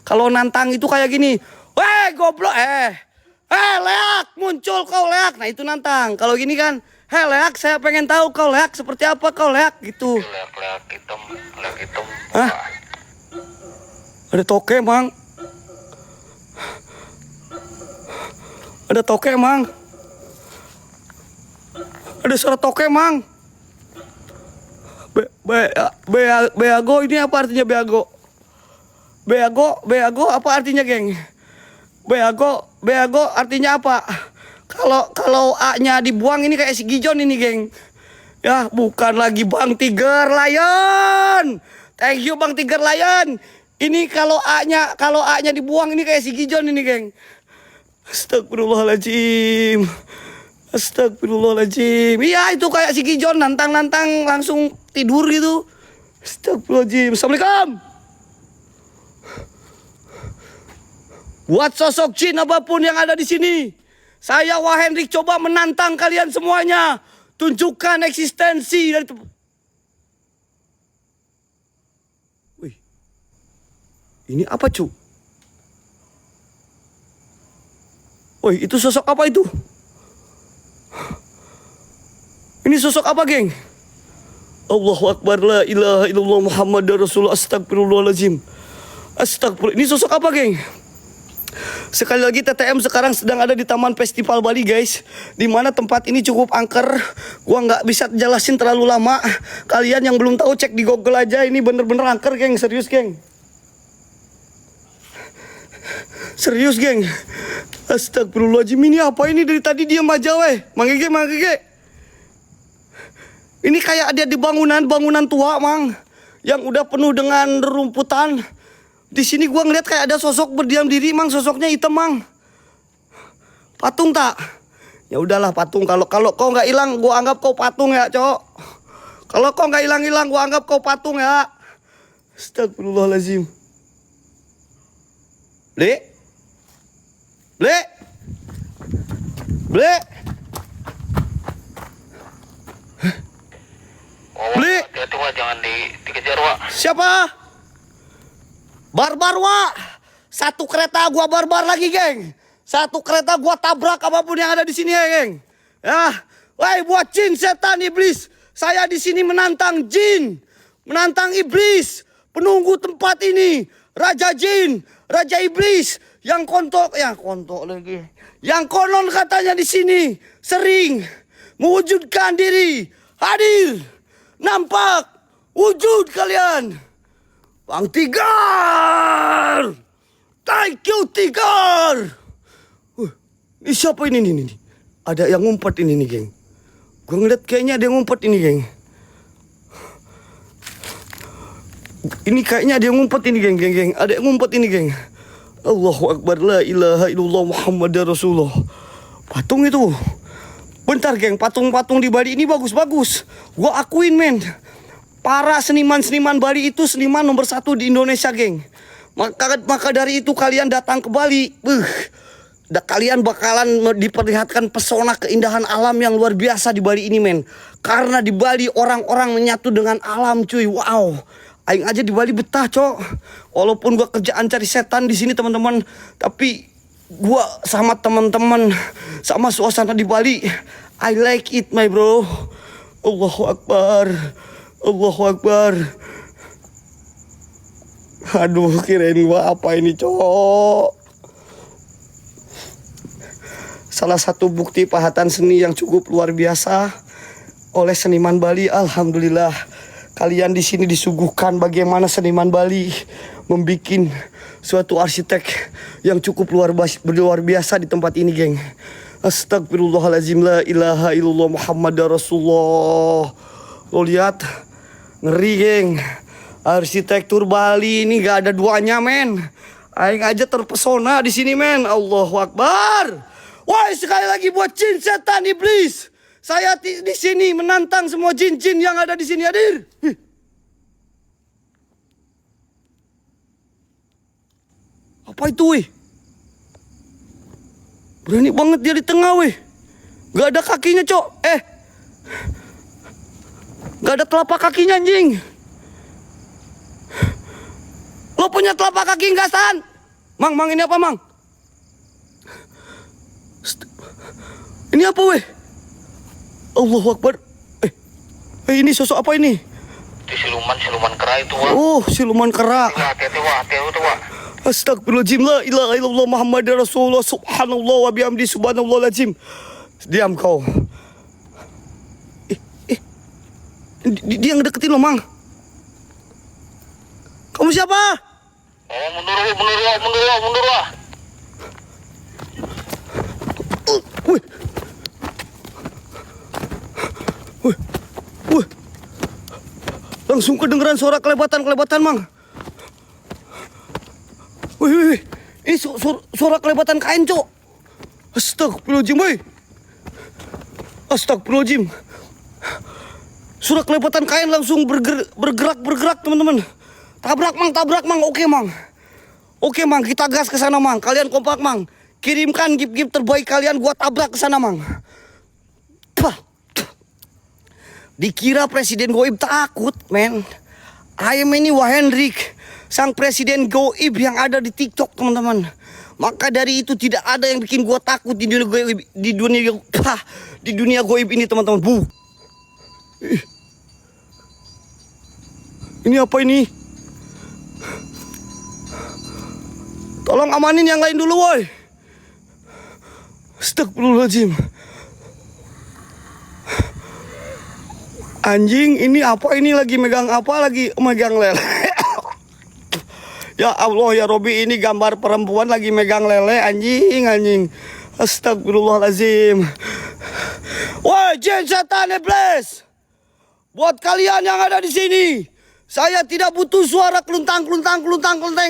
Kalau nantang itu kayak gini. Weh, goblok, leak, muncul kau, leak. Nah, itu nantang. Kalau gini kan, leak, saya pengen tahu kau leak seperti apa kau leak, gitu. Leak hitam. Hah? Ada toke, Mang. Ada toke, Mang. Ada suara toke, Mang. Beago ini apa artinya, beago? Beago apa artinya, geng? Beago artinya apa? Kalau A-nya dibuang ini kayak si Gijon ini, geng. Ya, bukan lagi Bang Tiger Lion. Thank you, Bang Tiger Lion. Ini kalau A-nya dibuang ini kayak si Gijon ini, geng. Astagfirullahaladzim. Iya, itu kayak si Gijon nantang-nantang langsung tidur gitu. Astagfirullahaladzim. Assalamualaikum. Buat sosok jin apapun yang ada di sini, saya Wahendrik coba menantang kalian semuanya. Tunjukkan eksistensi dari Wih. Ini apa, cu? Woi, itu sosok apa itu? Ini sosok apa, geng? Allahu Akbar, la ilaha illallah Muhammadar Rasulullah. Astagfirullahaladzim. Astagfirullah. Ini sosok apa, geng? Sekali lagi, TTM sekarang sedang ada di Taman Festival Bali, guys. Dimana tempat ini cukup angker. Gua nggak bisa jelasin terlalu lama. Kalian yang belum tahu cek di Google aja. Ini bener-bener angker, geng. Serius, geng. Serius, geng. Astagfirullahaladzim. Ini apa ini dari tadi diam aja, weh. Mang Gege. Ini kayak ada di bangunan tua, Mang. Yang udah penuh dengan rerumputan. Di sini gua ngeliat kayak ada sosok berdiam diri, Mang. Sosoknya hitam, Mang. Patung tak? Ya udahlah, patung. Kalau kau nggak hilang, gua anggap kau patung ya, Cok. Kalau kau nggak hilang, gua anggap kau patung ya. Astagfirullahalazim. Ble? Ble? Ble? Oh, Beli. hati-hati Wak, jangan dikejar Wak. Siapa? Barbar, Wak. Satu kereta gua barbar lagi, geng. Satu kereta gua tabrak apapun yang ada di sini ya, geng. Ya, woi buat jin, setan, iblis. Saya di sini menantang jin, menantang iblis, penunggu tempat ini, raja jin, raja iblis, yang kontok lagi. Yang konon katanya di sini sering mewujudkan diri, hadir, nampak, wujud kalian. Bang Tigar, thank you Tigar. Ini siapa ini nih? Ada yang ngumpet ini nih, geng. Gue ngeliat kayaknya ada yang ngumpet ini, geng. Ini kayaknya ada yang ngumpet ini, geng. Ada yang ngumpet ini, geng. Allahu Akbar, la ilaha illallah Muhammadar Rasulullah. Patung itu. Bentar, geng. Patung-patung di Bali ini bagus-bagus. Gue akuin, men. Para seniman-seniman Bali itu seniman nomor 1 di Indonesia, geng. Maka dari itu kalian datang ke Bali. Kalian bakalan diperlihatkan pesona keindahan alam yang luar biasa di Bali ini, men. Karena di Bali orang-orang menyatu dengan alam, cuy. Wow. Aing aja di Bali betah, cok. Walaupun gua kerjaan cari setan di sini, teman-teman, tapi gua sama teman-teman, sama suasana di Bali, I like it, my bro. Allahu Akbar. Allahu Akbar. Aduh, kirain gua apa ini, cok. Salah satu bukti pahatan seni yang cukup luar biasa oleh seniman Bali. Alhamdulillah, kalian di sini disuguhkan bagaimana seniman Bali membuat suatu arsitek yang cukup luar biasa di tempat ini, geng. Astagfirullahaladzim, la ilaha illallah Muhammadar Rasulullah. Lo lihat, ngeri, geng. Arsitektur Bali ini gak ada duanya, men. Aing aja terpesona di sini, men. Allahu Akbar. Wah, sekali lagi buat jin, setan, iblis. Saya di sini menantang semua jin-jin yang ada di sini hadir. Apa itu, weh? Berani banget dia di tengah, weh. Gak ada kakinya, cok. Gak ada telapak kakinya, anjing. Lo punya telapak kaki enggak, San? Mang, ini apa, Mang? Ini apa, weh? Allahu Akbar. Ini sosok apa ini? Itu siluman kera itu Wak. Oh, siluman kera. Hati-hati Wak, hati-hati Wak. Astagfirullahaladzim, la ilaha illallah Muhammadar Rasulullah, subhanallah wa bihamdi subhanallahilazim. Diam kau. Dia ngedeketin lo, Mang. Kamu siapa? Oh, mundur Wak. Wih. Langsung kedengeran suara kelebatan, Mang. Wih. Ini suara kelebatan kain, cok. Astagfirullahaladzim, wih. Astagfirullahaladzim. Suara kelebatan kain langsung bergerak, teman-teman. Tabrak, Mang. Oke, Mang. Kita gas ke sana, Mang. Kalian kompak, Mang. Kirimkan gift terbaik kalian, gua tabrak ke sana, Mang. Dikira Presiden Goib takut, men. I am ini Wahendrik, sang Presiden Goib yang ada di TikTok, teman-teman. Maka dari itu tidak ada yang bikin gua takut di dunia goib ini, teman-teman. Ini apa ini? Tolong amanin yang lain dulu, woi. Astagfirullahaladzim. Anjing, ini apa ini lagi megang apa? Lagi megang lele. Ya Allah, ya Robi, ini gambar perempuan lagi megang lele, anjing. Astagfirullahaladzim. Woi, jin, setan, iblis. Buat kalian yang ada di sini, saya tidak butuh suara keluntang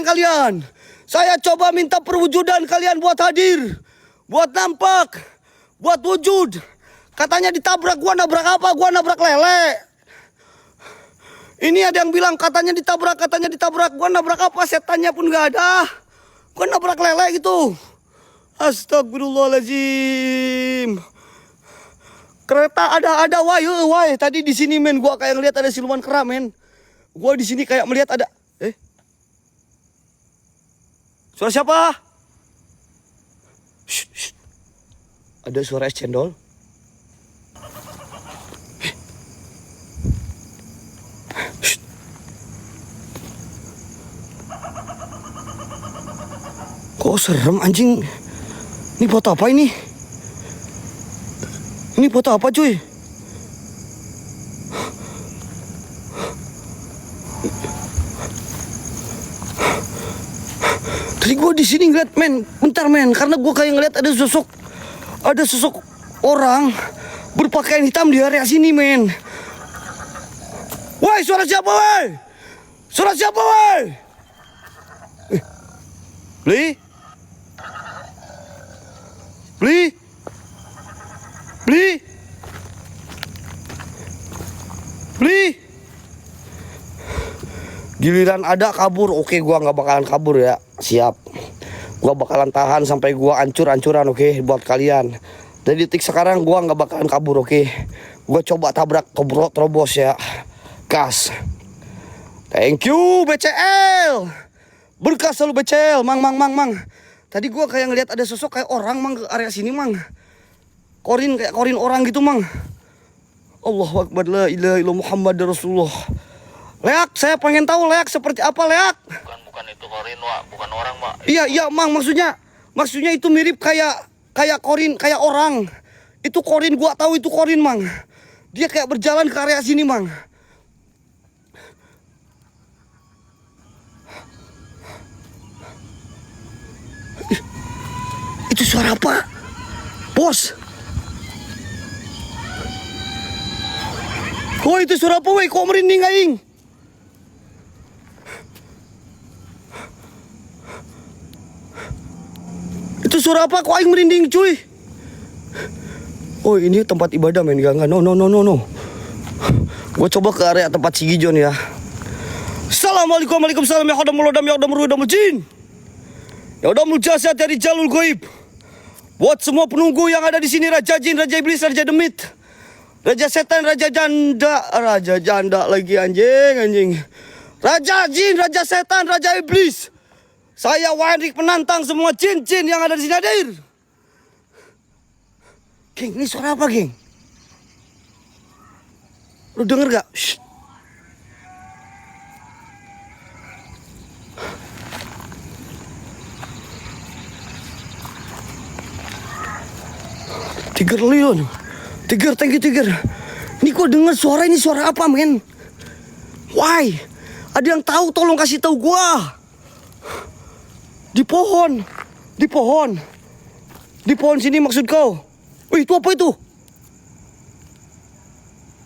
kalian. Saya coba minta perwujudan kalian buat hadir, buat nampak, buat wujud. Katanya ditabrak, gua nabrak apa? Gua nabrak lele. Ini ada yang bilang katanya ditabrak. Gua nabrak apa? Setannya pun gak ada. Gua nabrak lele gitu. Astagfirullahaladzim. Kereta ada wah. Tadi di sini men, gua kayak ngeliat ada siluman kera men. Gua di sini kayak melihat ada. Suara siapa? Shh. Ada suara es cendol. Shh. Kok serem anjing? Ini foto apa ini? Ini foto apa cuy? Tadi gue di sini ngeliat men, bentar men, karena gue kayak ngeliat ada sosok orang berpakaian hitam di area sini men. Woi, suara siapa woi? Suara siapa woi? Beli? Giliran ada kabur, oke gua nggak bakalan kabur ya, siap. Gua bakalan tahan sampai gua hancur-hancuran, oke, buat kalian. Dari detik sekarang gua nggak bakalan kabur, oke. Gua coba tabrak terobos ya, gas. Thank you BCL, berkah selalu BCL, mang. Tadi gua kayak ngeliat ada sosok kayak orang mang ke area sini mang. Kayak korin orang gitu mang. Allahu Akbar, la ilaha illallah Muhammadur Rasulullah. Leak, saya pengen tahu Leak seperti apa Leak? Bukan itu korin, Wak. Bukan orang, Wak. Iya, Mang, maksudnya itu mirip kayak korin, kayak orang. Itu korin, gua tahu itu korin, Mang. Dia kayak berjalan ke area sini, Mang. Itu suara apa? Bos. Oh, itu suara apa, weh? Kok merinding aing? Itu suara apa? Kok aing merinding cuy? Oh ini tempat ibadah men, enggak. No. Gue coba ke area tempat si Gijon ya. Assalamualaikum warahmatullahi wabarakatuh. Ya udah meruh jin. Ya udah jasad dari jalul goib. Buat semua penunggu yang ada di sini, Raja Jin, Raja Iblis, Raja Demit, Raja Setan, Raja Janda lagi anjing. Raja Jin, Raja Setan, Raja Iblis. Saya Wahid penantang semua jin-jin yang ada di sini hadir. Geng, ini suara apa, geng? Lu denger gak? Shh. Tiger Leon. Tiger, thank you Tiger. Ini gua denger suara ini, suara apa, men? Why? Ada yang tahu tolong kasih tahu gua. Di pohon sini maksud kau. Wih, itu apa itu?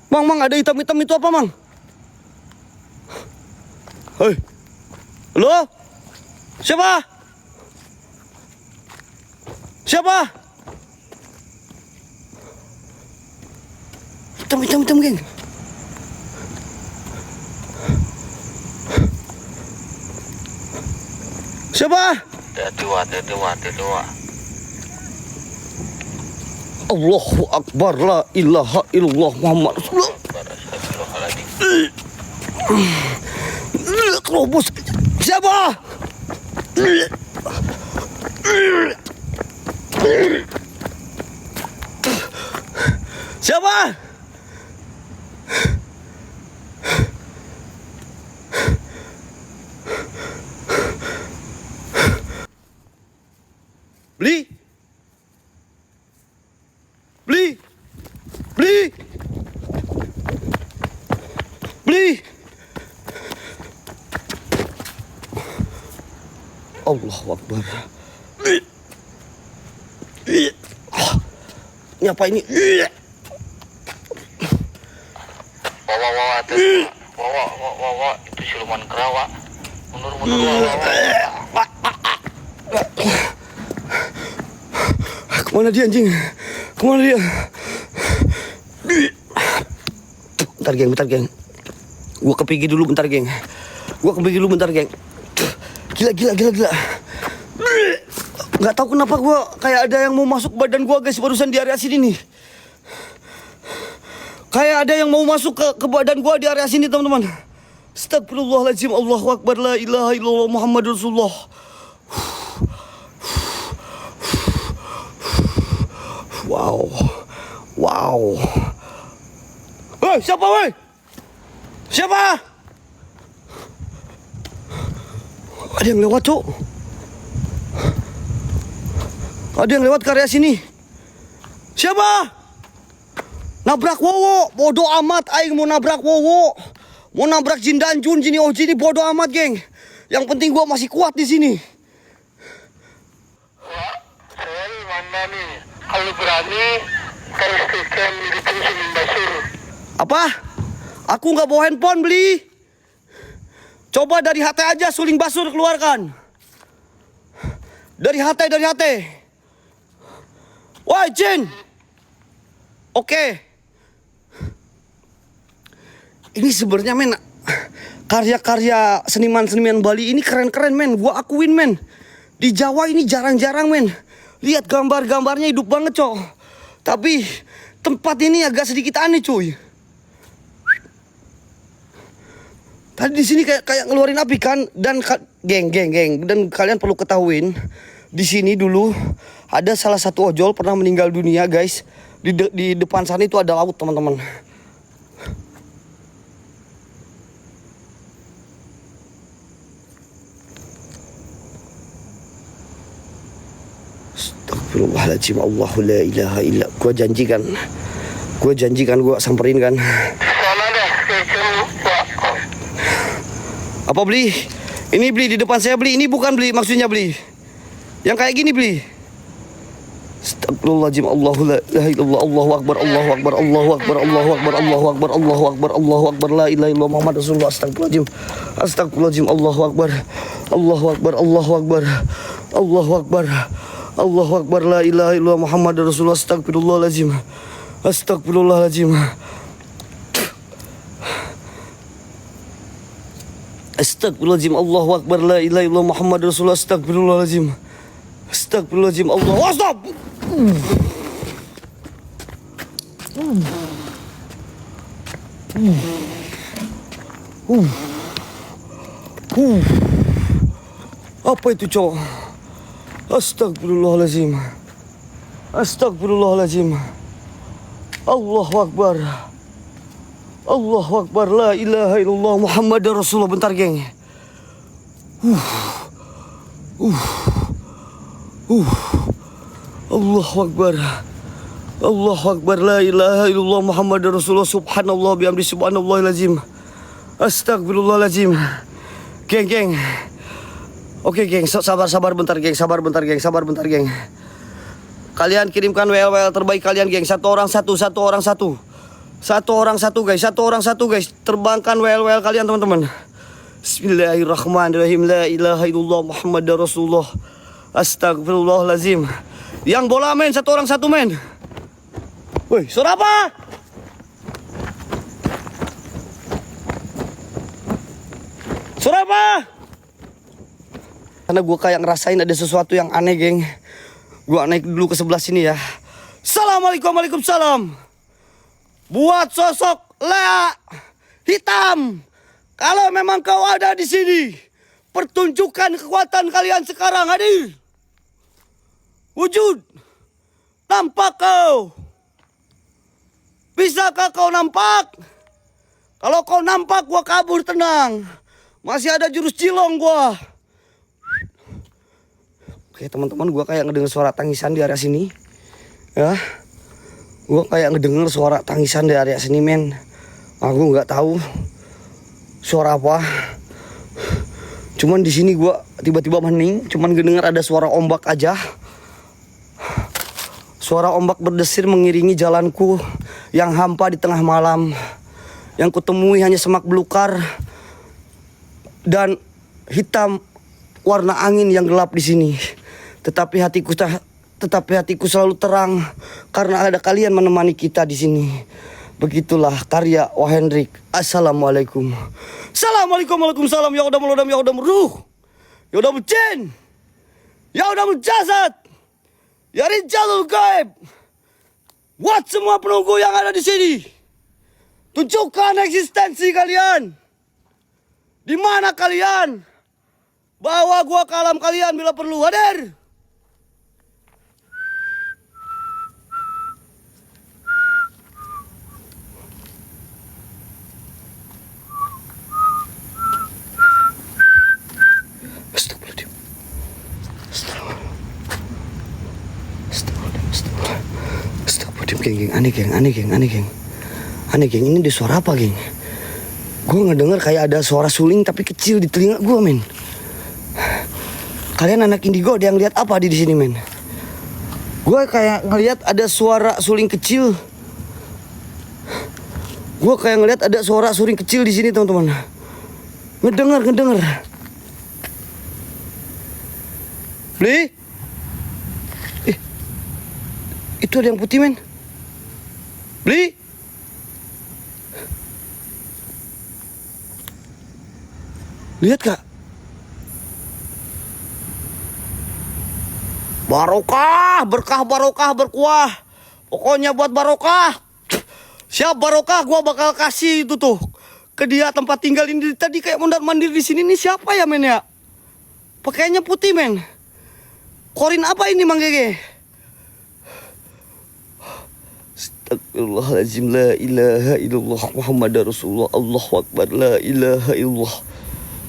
Mang, ada hitam-hitam itu apa, Mang? Hei. Halo? Siapa? Hitam, geng. Siapa? Hati-hati, Wak. Allahu Akbar, la ilaha illallah Muhammad Rasulullah. Terobos. Siapa? Beli. Allahu Akbar. Ini apa ini? Wak. Itu siluman kera, Wak. Mundur, Wak. Kemana dia anjing? Kemana dia? Bentar geng. Gua kepikir dulu bentar, geng. Gila. Nggak tahu kenapa gua kayak ada yang mau masuk badan gua, guys, barusan di area sini nih. Kayak ada yang mau masuk ke badan gua di area sini, teman-teman. Astagfirullahaladzim, Allahu Akbar, la ilaha illallah Muhammadur Rasulullah. Wow. Hei, siapa, woi? Siapa? Ada yang lewat, Cok. Ada yang lewat ke area sini. Siapa? Nabrak Wowo. Bodoh amat, aing mau nabrak Wowo. Mau nabrak Jin dan Jun, Jini Oji ini bodoh amat, geng. Yang penting gua masih kuat di sini. Saya mana nih? Kalau berani, pastikan miliki Suling Basur. Apa? Aku nggak bawa handphone, beli. Coba dari HT aja Suling Basur keluarkan. Dari HT. Woi, Jin. Oke. Ini sebenarnya, men, karya-karya seniman-seniman Bali ini keren-keren, men. Gua akuin, men. Di Jawa ini jarang-jarang, men. Lihat gambar-gambarnya hidup banget, Cok. Tapi tempat ini agak sedikit aneh, cuy. Tadi di sini kayak ngeluarin api kan, dan geng. Dan kalian perlu ketahuin, di sini dulu ada salah satu ojol pernah meninggal dunia, guys. Di depan sana itu ada laut, teman-teman. Astagfirullahaladzim, Allahu la ilaha illa. Gua janjikan gua samperin kan. Sana dah, Pak. Apa, beli? Ini beli di depan saya, beli. Ini bukan beli, maksudnya beli. Yang kayak gini, beli. Astagfirullahaladzim, Allahu la ilaha illallah, Allahu akbar, Allahu akbar, Allahu akbar, Allahu akbar, Allahu akbar, Allahu akbar, Allahu akbar, la ilaha illallah Muhammad Rasulullah. Astagfirullahaladzim, Allahu akbar, Allahu akbar, Allahu akbar, Allahu akbar, Allahu akbar, la ilaha illallah Muhammad Rasulullah. Astagfirullahaladzim, astagfirullahaladzim. Astagfirullahaladzim, Allahu akbar, la ilaha illallah Muhammad Rasulullah. Astagfirullahaladzim. Astagfirullahaladzim, Allah. Stop. Apa itu, Cok? Astagfirullahaladzim. Astagfirullahaladzim. Allahu akbar. Allahu akbar, la ilaha illallah Muhammad Rasulullah. Bentar, geng. Allahu akbar. Allahu akbar, la ilaha illallah Muhammad Rasulullah. Subhanallah bihamdi, subhanallahilazim. Astagfirullahaladzim. Geng. Oke, geng, sabar bentar, geng. Sabar bentar, geng. Kalian kirimkan WL terbaik kalian, geng. Satu orang satu, guys. Terbangkan WL kalian, teman-teman. Bismillahirrahmanirrahim. La ilaha illallah Muhammad Rasulullah. Astagfirullahaladzim. Yang bola, men, satu orang satu, men. Woi, suara apa? Suara apa? Karena gue kayak ngerasain ada sesuatu yang aneh, geng. Gue naik dulu ke sebelah sini ya. Assalamualaikum, waalaikumsalam. Buat sosok Lea hitam, kalau memang kau ada di sini, pertunjukkan kekuatan kalian sekarang, hadir. Wujud. Nampak kau? Bisakah kau nampak? Kalau kau nampak, gua kabur, tenang. Masih ada jurus cilong gua. Oke, teman-teman, gua kayak ngedenger suara tangisan di area sini. Ya. Gua kayak ngedenger suara tangisan di area sini, men. Aku nggak tahu suara apa. Cuman di sini gua tiba-tiba hening, cuman ngedenger ada suara ombak aja. Suara ombak berdesir mengiringi jalanku yang hampa di tengah malam. Yang kutemui hanya semak belukar dan hitam warna angin yang gelap di sini. Tetapi hatiku selalu terang karena ada kalian menemani kita di sini. Begitulah karya Wahendrik. Assalamualaikum. Assalamualaikum, waalaikumsalam. Ya udam ya udam ruh. Ya udam jin. Ya udam jasad. Ya rijalul gaib. Buat semua penunggu yang ada di sini, tunjukkan eksistensi kalian. Di mana kalian? Bawa gua ke alam kalian bila perlu. Hadir. Astagfirullahaladzim. Astagfirullahaladzim, geng. Aneh, geng. Ini ada suara apa, geng? Gue ngedenger kayak ada suara suling tapi kecil di telinga gue, men. Kalian anak indigo ada yang lihat apa di sini, men? Gue kayak ngelihat ada suara suling kecil. Gue kayak ngelihat ada suara suling kecil di sini, teman-teman. Ngedenger. Bli? Itu ada yang putih, men. Bli? Lihat, Kak. Barokah, barokah, berkuah. Pokoknya buat barokah. Siap barokah, gua bakal kasih itu tuh ke dia tempat tinggal ini. Tadi kayak mondar-mandir di sini. Nih siapa ya, men ya? Pakaiannya putih, men. Korin apa ini, Mang Gege? Astagfirullahaladzim, la ilaha illallah Muhammadar Rasulullah, Allahu Akbar, la ilaha illallah.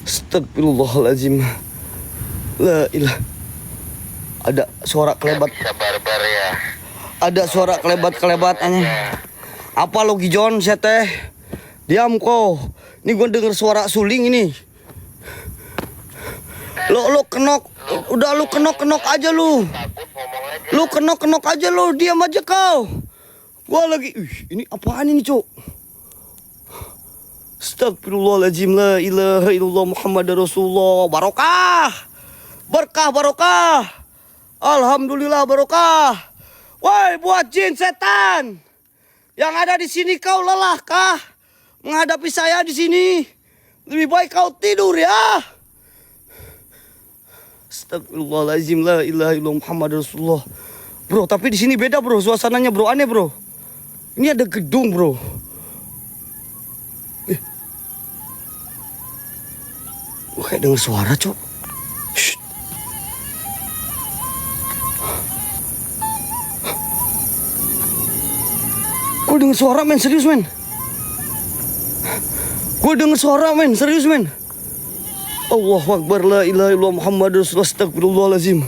Astagfirullahaladzim, la ilaha. Ada suara kelebat. Bisa barbar ya. Ada suara kelebat aneh. Apa lo Gijon, saya teh? Diam kau. Ini gue denger suara suling ini. Lo kenok. Udah lu kenok aja lu. Takut ngomong aja. Lu kenok aja lu. Diam aja kau. Gua lagi. Ini apaan ini, Cuk? Astagfirullahaladzim, la ilaha illallah Muhammadar Rasulullah. Barokah. Berkah barokah. Alhamdulillah barokah. Woi, buat jin setan yang ada di sini, kau lelahkah menghadapi saya di sini? Lebih baik kau tidur ya. Astagfirullahaladzim, la ilaha illallah Muhammad Rasulullah. Bro, tapi di sini beda, bro, suasananya, bro, aneh, bro. Ini ada gedung, bro. Gue kayak denger suara, Cok. Shh. Gue denger suara, men, serius, men. Gue denger suara, men, serius, men. Allahu Akbar, la ilaha illallah Muhammad Rasulullah, astagfirullahaladzim.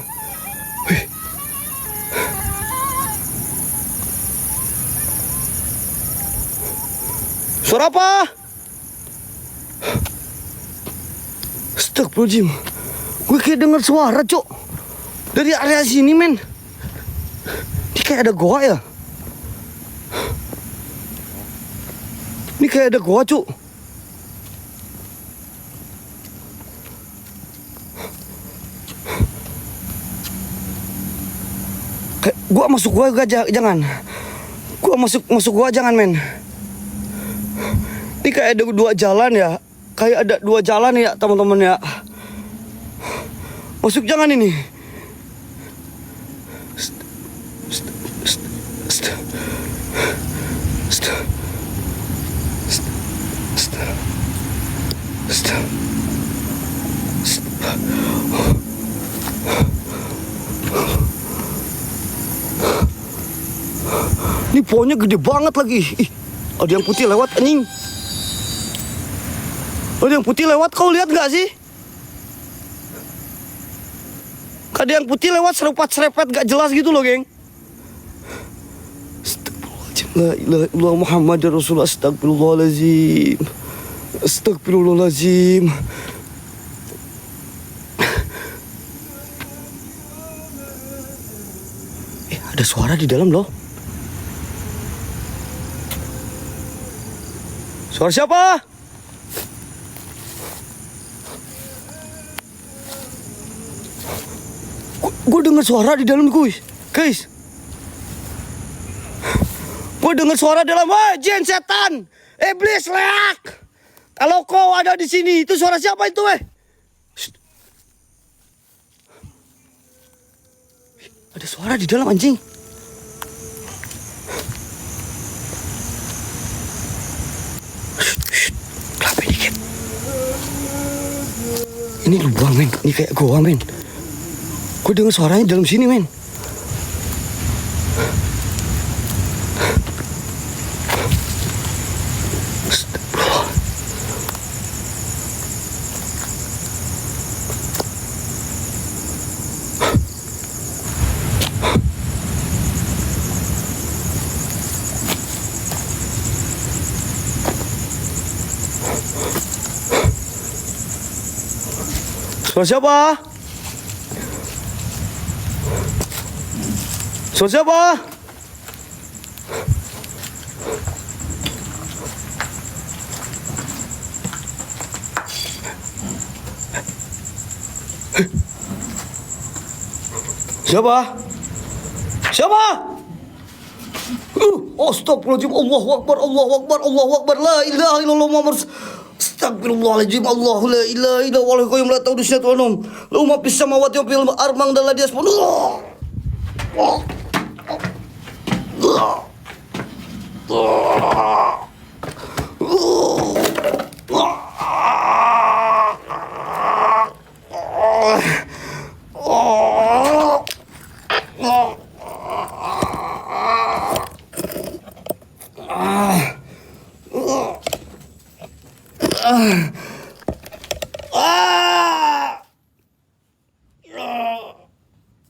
Suara apa? Astagfirullahaladzim. Gue kayak denger suara, Cok. Dari area sini, men. Ini kayak ada goa ya. Ini kayak ada goa, Cok. Gua masuk gua jangan. Gua masuk gua jangan, men. Ini kayak ada dua jalan ya. Kayak ada dua jalan ya, teman-teman ya. Masuk jangan ini. Ini pohonnya gede banget lagi. Ih, ada yang putih lewat, anjing. Ada yang putih lewat, kau lihat gak sih? Ada yang putih lewat serempat-serempet gak jelas gitu loh, geng. Astagfirullahaladzim, la ilaha illallah Muhammadar Rasulullah, astagfirullahaladzim. Astagfirullahaladzim. Ada suara di dalam loh. Suara siapa? Gue dengar suara di dalam, guys. Gue dengar suara dalam, wah jin setan, iblis leak. Kalau kau ada di sini, itu suara siapa itu, weh? Ada suara di dalam anjing. Kelapa dikit. Ini lubang, men. Ini kayak goa, men. Gue dengar suaranya dalam sini, men. Suara siapa? Suara siapa? Siapa? Siapa? Astagfirullahaladzim, Allahu Akbar, Allahu Akbar, Allahu Akbar, la ilaha illallah Muhammad. Astagfirullahaladzim, Allahu la ilaha illallah wal qayyum la ta'udu sinatun wa nawm. Lahu ma fis samawati wa fil ardi dan la yasmun.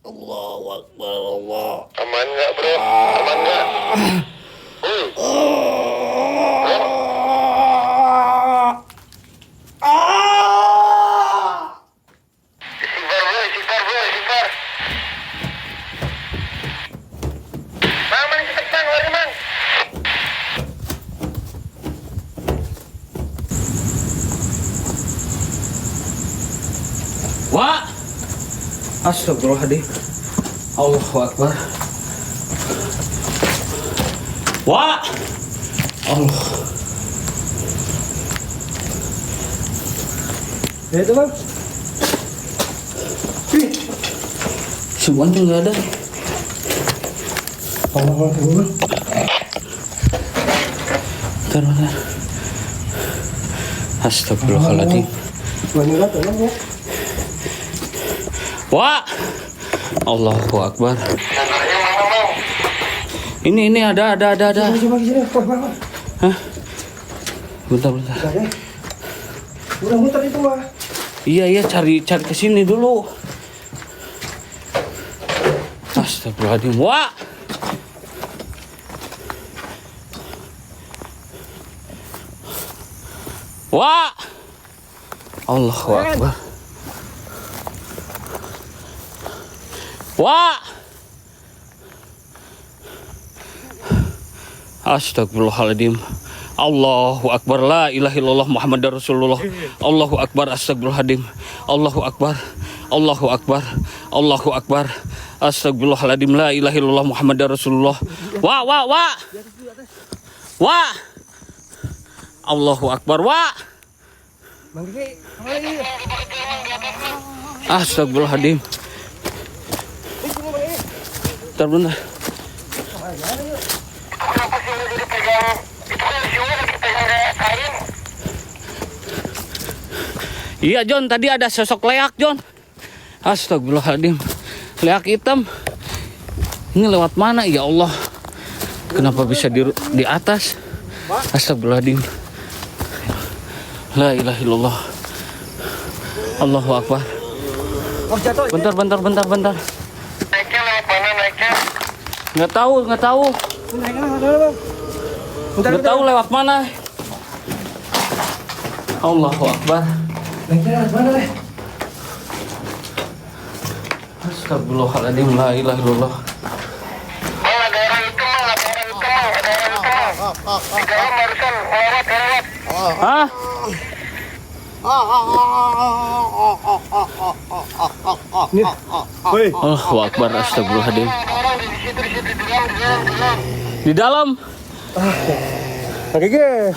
Allahu Akbar, Allah. Aman nggak bro? Aman nggak? Istighfar bro, istighfar. Bang, mana cepet bang, lari bang. Wah. Astagfirullahaladzim. Allahu Akbar. Wah. Allah. Ya itu, Bang. Semuanya nggak ada. Allah. Bentar. Astagfirullahaladzim. Banyak tolong ya. Wah. Allahu Akbar. Sebenarnya mana bang? Ini ada. Coba sini, Bang. Hah? Bentar. Udah muter itu, Bang. Iya cari ke sini dulu. Astagfirullahaladzim. Wah. Wah. Allahu Akbar. Wah. Astagfirullahaladzim. Allahu Akbar, la ilaha illallah Muhammadar Rasulullah. Allahu Akbar, astagfirullahaladzim. Allahu Akbar, Allahu Akbar, Allahu Akbar. Astagfirullahaladzim, la ilaha illallah Muhammadar Rasulullah. Wah. Wah. Allahu Akbar, wah. Astagfirullahaladzim. Bentar. Kenapa sih udah jadi pegang? Itu kan si udah dipegang kayak kain. Iya John, tadi ada sosok leak John. Astagfirullahaladzim. Leak hitam. Ini lewat mana ya Allah? Kenapa bisa di atas? Astagfirullahaladzim. La ilaha illallah. Allahu Akbar. Bentar. Naiknya lewat mana naiknya? Nggak tahu. Nggak tahu lewat mana. Allahu Akbar. Astagfirullahaladzim, la ilaha illallah. Bang, ada orang hitam bang. Di dalam barusan lewat. Hah? Allahu Akbar, astagfirullahaladzim. Ada orang di situ di dalam. Di dalam? Oke, ge.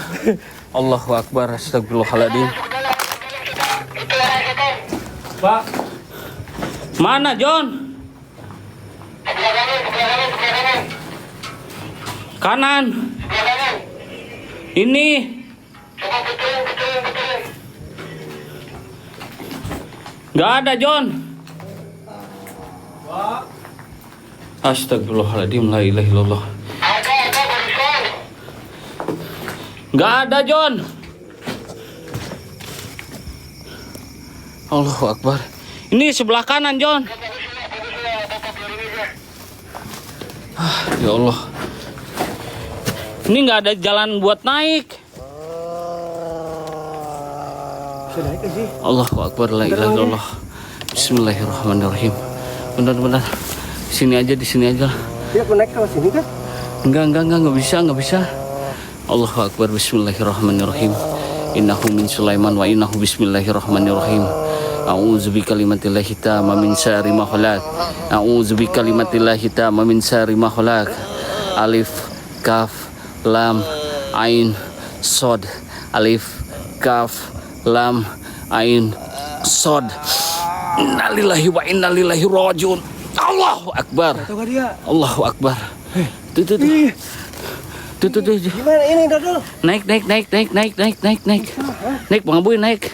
Allahu Akbar. Astagfirullahaladzim. Pak. Mana John? Kanan. Ini. Gak ada John. Astagfirullahaladzim. La ilaha illallah. Gak ada John. Allahu Akbar. Ini sebelah kanan John. Ya Allah. Ini nggak ada jalan buat naik. Allahu Akbar. La ilaha illallah. Bismillahirrahmanirrahim. Benar-benar. Di sini aja. Dia mau naik ke sini kan? Enggak bisa. Allahu Akbar. Bismillahirrahmanirrahim. Innahu min Sulaiman wa innahu bismillahirrahmanirrahim. A'udzu bikalimatillahi tamma min syarri ma khalaq. A'udzu bikalimatillahi tamma min syarri ma khalaq. Alif, kaf, lam, ain, sod. Alif, kaf, lam, ain, sod. Innalillahi wa innalillahi rajiun. Allahu Akbar. Allahu Akbar. Tuh. Gimana ini, Dodol? Naik. Naik, Bang Boy, naik.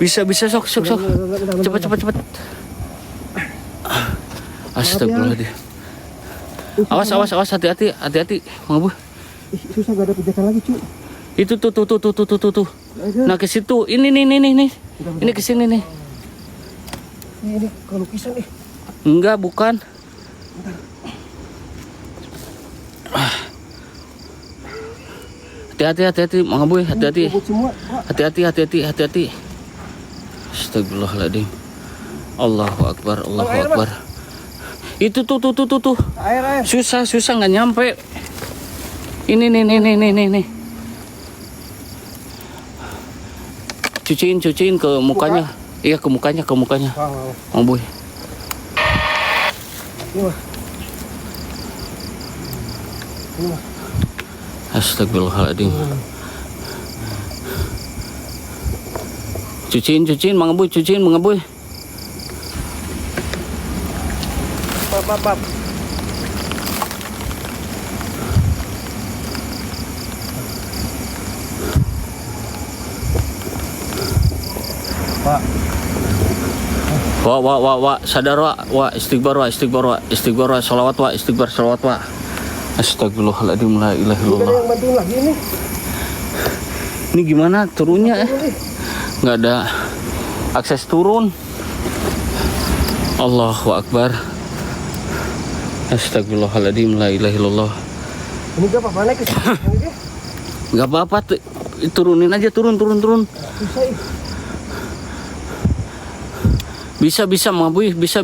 Bisa sok. Cepat. Astagfirullahaladzim. Awas, hati-hati, Bang Boy. Susah gak ada pijakan lagi, cuy. Itu tuh. Nah, ke situ. Ini. Ini ke sini nih. Ini kalau lukisan nih. Enggak, bukan. Hati-hati, Bang Boy, hati-hati. Hati-hati. Astagfirullahaladzim. Allahu Akbar. Itu tuh. Air. Susah nggak nyampe. Ini nih. Cuciin ke mukanya. Iya, ke mukanya. Wow. Bang Boy. Ini mah. Astagfirullahaladzim. Cuciin Bang Boy, Pap. Pak. Wa sadar wa istighbar wa salawat wa. Astagfirullahaladzim. La ilaha Ini illallah. yang bantuin lagi ini. Ini gimana turunnya Nggak ada akses turun. Allahu Akbar. Astagfirullahaladzim. La ilaha illallah. Ini gak apa-apa naik ke sini. Nggak apa-apa, turunin aja, turun. Susah ih. Bisa Bang Boy, bisa.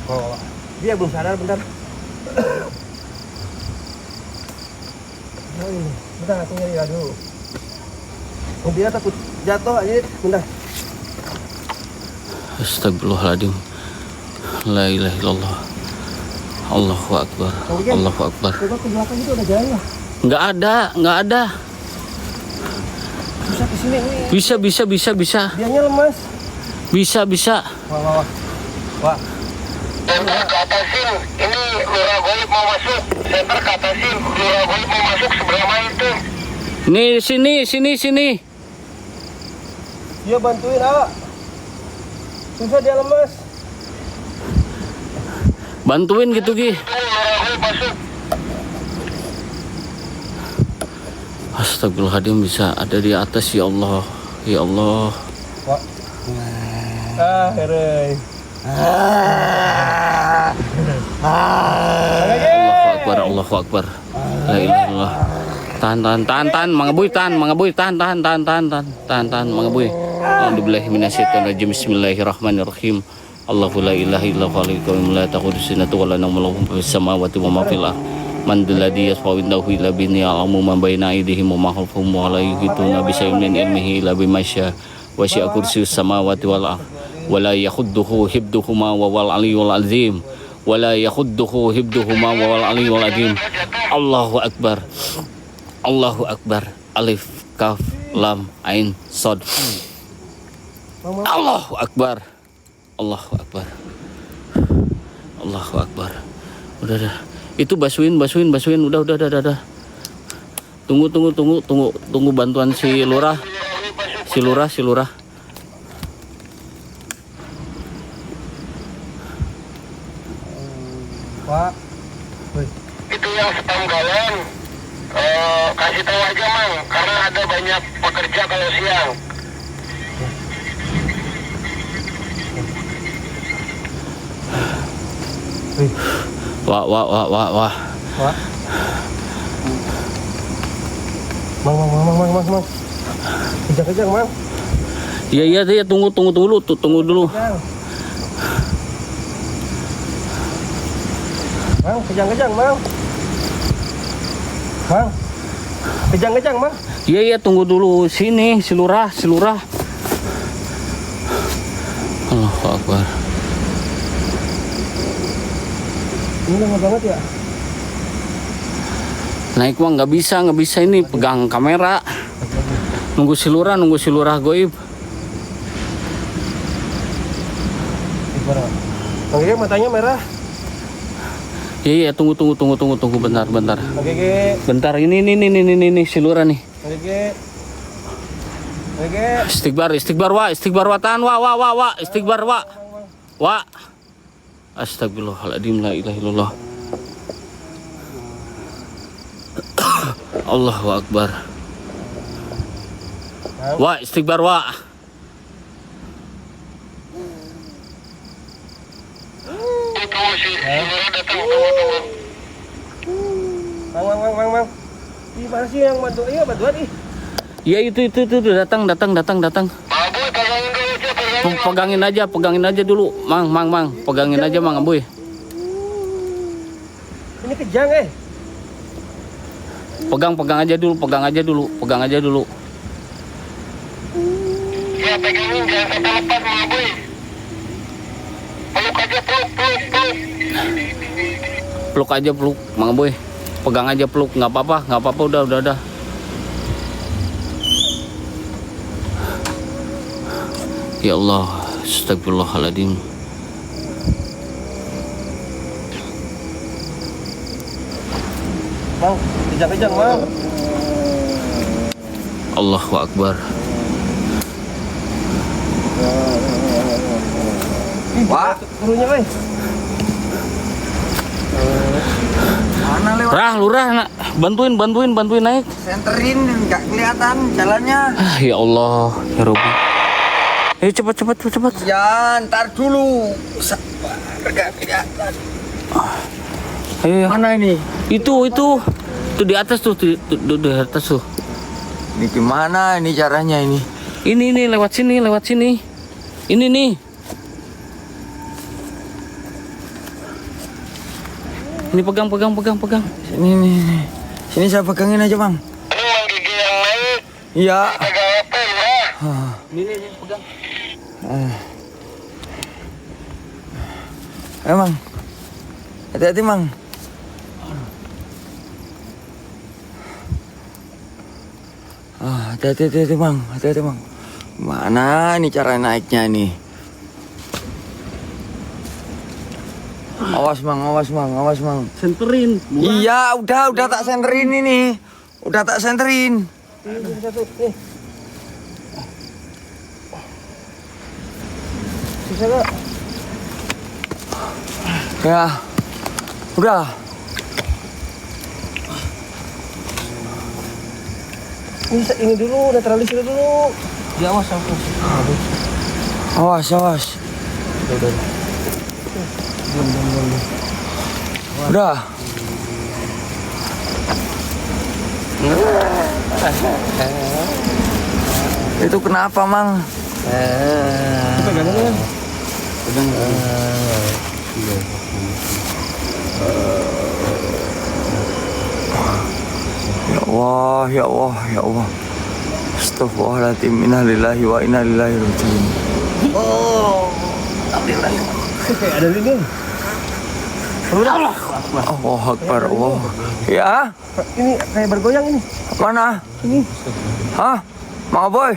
Oh, dia belum sadar, bentar. Oh, ini. Bentar, aku nyari dulu. Oh, dia takut jatuh aja, bentar. Astagfirullahaladzim. La ilaha illallah. Allahu Akbar. Coba ke belakang itu ada jalan lah. Nggak ada. Bisa ke sini nih. Bisa. Dianya lemas. Bisa. Wah. Center ke atasin, ini lurah goib mau masuk. Center ke atasin, lurah goib mau masuk sebelah mana itu? Nih, sini. Dia bantuin, ah. Susah dia lemas. Bantuin gitu, Gi. Lurah goib masuk. Astagfirullahaladzim, bisa ada di atas, ya Allah. Wah. Herai. Allahu Akbar. La ilaha illallah. Tahan, Mang Boy, tahan, Mang Boy. A'udzubillahi minasyaitonirrajim. Bismillahirrahmanirrahim. Allahu la ilaha illa huwal qayyum la ta'khudhuhu sinatun wa la nawm lahu ma fis samawati wa ma fil ardh. Man dzalladzi yashfa'u indahu illa bi'idznihi ya'lamu ma baina aydihim wa ma khalfahum wa la yuhituna bi syai'in min ilmihi illa bima syaa. Wasi'a kursiyyus samawati wal ardh wa la yakhudduhu hibduhuma wa wal aliyyul azim. wa la yakhudduhu hibduhuma wa wal aliyyul azim. Allahu akbar. Allahu akbar. Alif kaf lam ain shad. Allahu akbar. Allahu akbar. Allahu akbar. Udah. Itu basuin. Udah. Tunggu bantuan si lurah. Si lurah. Pak. Itu yang spam galon. Kasih tahu aja Mang, karena ada banyak pekerja kalau siang. Wah. Pak. Mang. Kejang, Mang. Iya, tunggu dulu. Mang, kejang, Mang. Mang. Kejang, Mang. Iya, tunggu dulu. Sini, si lurah. Allahu akbar. Ini lama banget ya? Naik mah nggak bisa ini pegang kamera. Nunggu si lurah goib. Oke, matanya merah. Iya, tunggu bentar. Oke. Bentar, ini si lurah nih. Oke. Istighbar wa tahan wa istighbar wa. Astagfirullahaladzim, la ilaha illallah. Allahu akbar. Wa istighbar wa. Tunggu si Lurah datang, tunggu. Mang. Ih, mana sih yang bantuan ih? Iya, itu datang. Aboy, pegangin dulu aja, Pegangin aja dulu. Mang. Pegangin aja, Mang Aboy. Ini kejang Pegang aja dulu. Ya, pegangin, jangan sampai lepas Mang Aboy. Peluk aja, peluk. Peluk aja, Mang Aboy. Pegang aja, peluk. Nggak apa-apa, udah. Ya Allah, astagfirullahaladzim. Mang, kejang, Mang. Allahu akbar. Pak, gurunya, weh. Mana lewat Lurah, nak. Bantuin naik. senterin nggak kelihatan jalannya. Ya Allah, ya Rabbi. Ayo cepat. Ya ntar dulu. Sabar, nggak kelihatan. Ayo. Mana ini? Itu di atas tuh, di atas tuh. Ini gimana ini caranya ini? Ini lewat sini. Ini nih. Ini pegang. Sini nih. Sini saya pegangin aja bang. Ini Mang Gigi yang naik. Iya. Pegang apa ya? Ini pegang. Ayo bang. Hati-hati bang. Hati-hati bang. Mana ini cara naiknya nih? Awas bang. Senterin. Iya, udah tak senterin ini. Udah tak senterin. Bisa gak? Ya. Udah. Ini dulu, netralisir dulu. Ya, awas. Awas. Udah. Itu kenapa, Mang? Pegangin. Ya Allah. Astagfirullahaladzim. Inna lillahi wa inna ilaihi raji'un. Ada lilin. Allahu Akbar. Allah. Ya, Ini kayak bergoyang ini. mana? Ini. Hah? Mang Boy.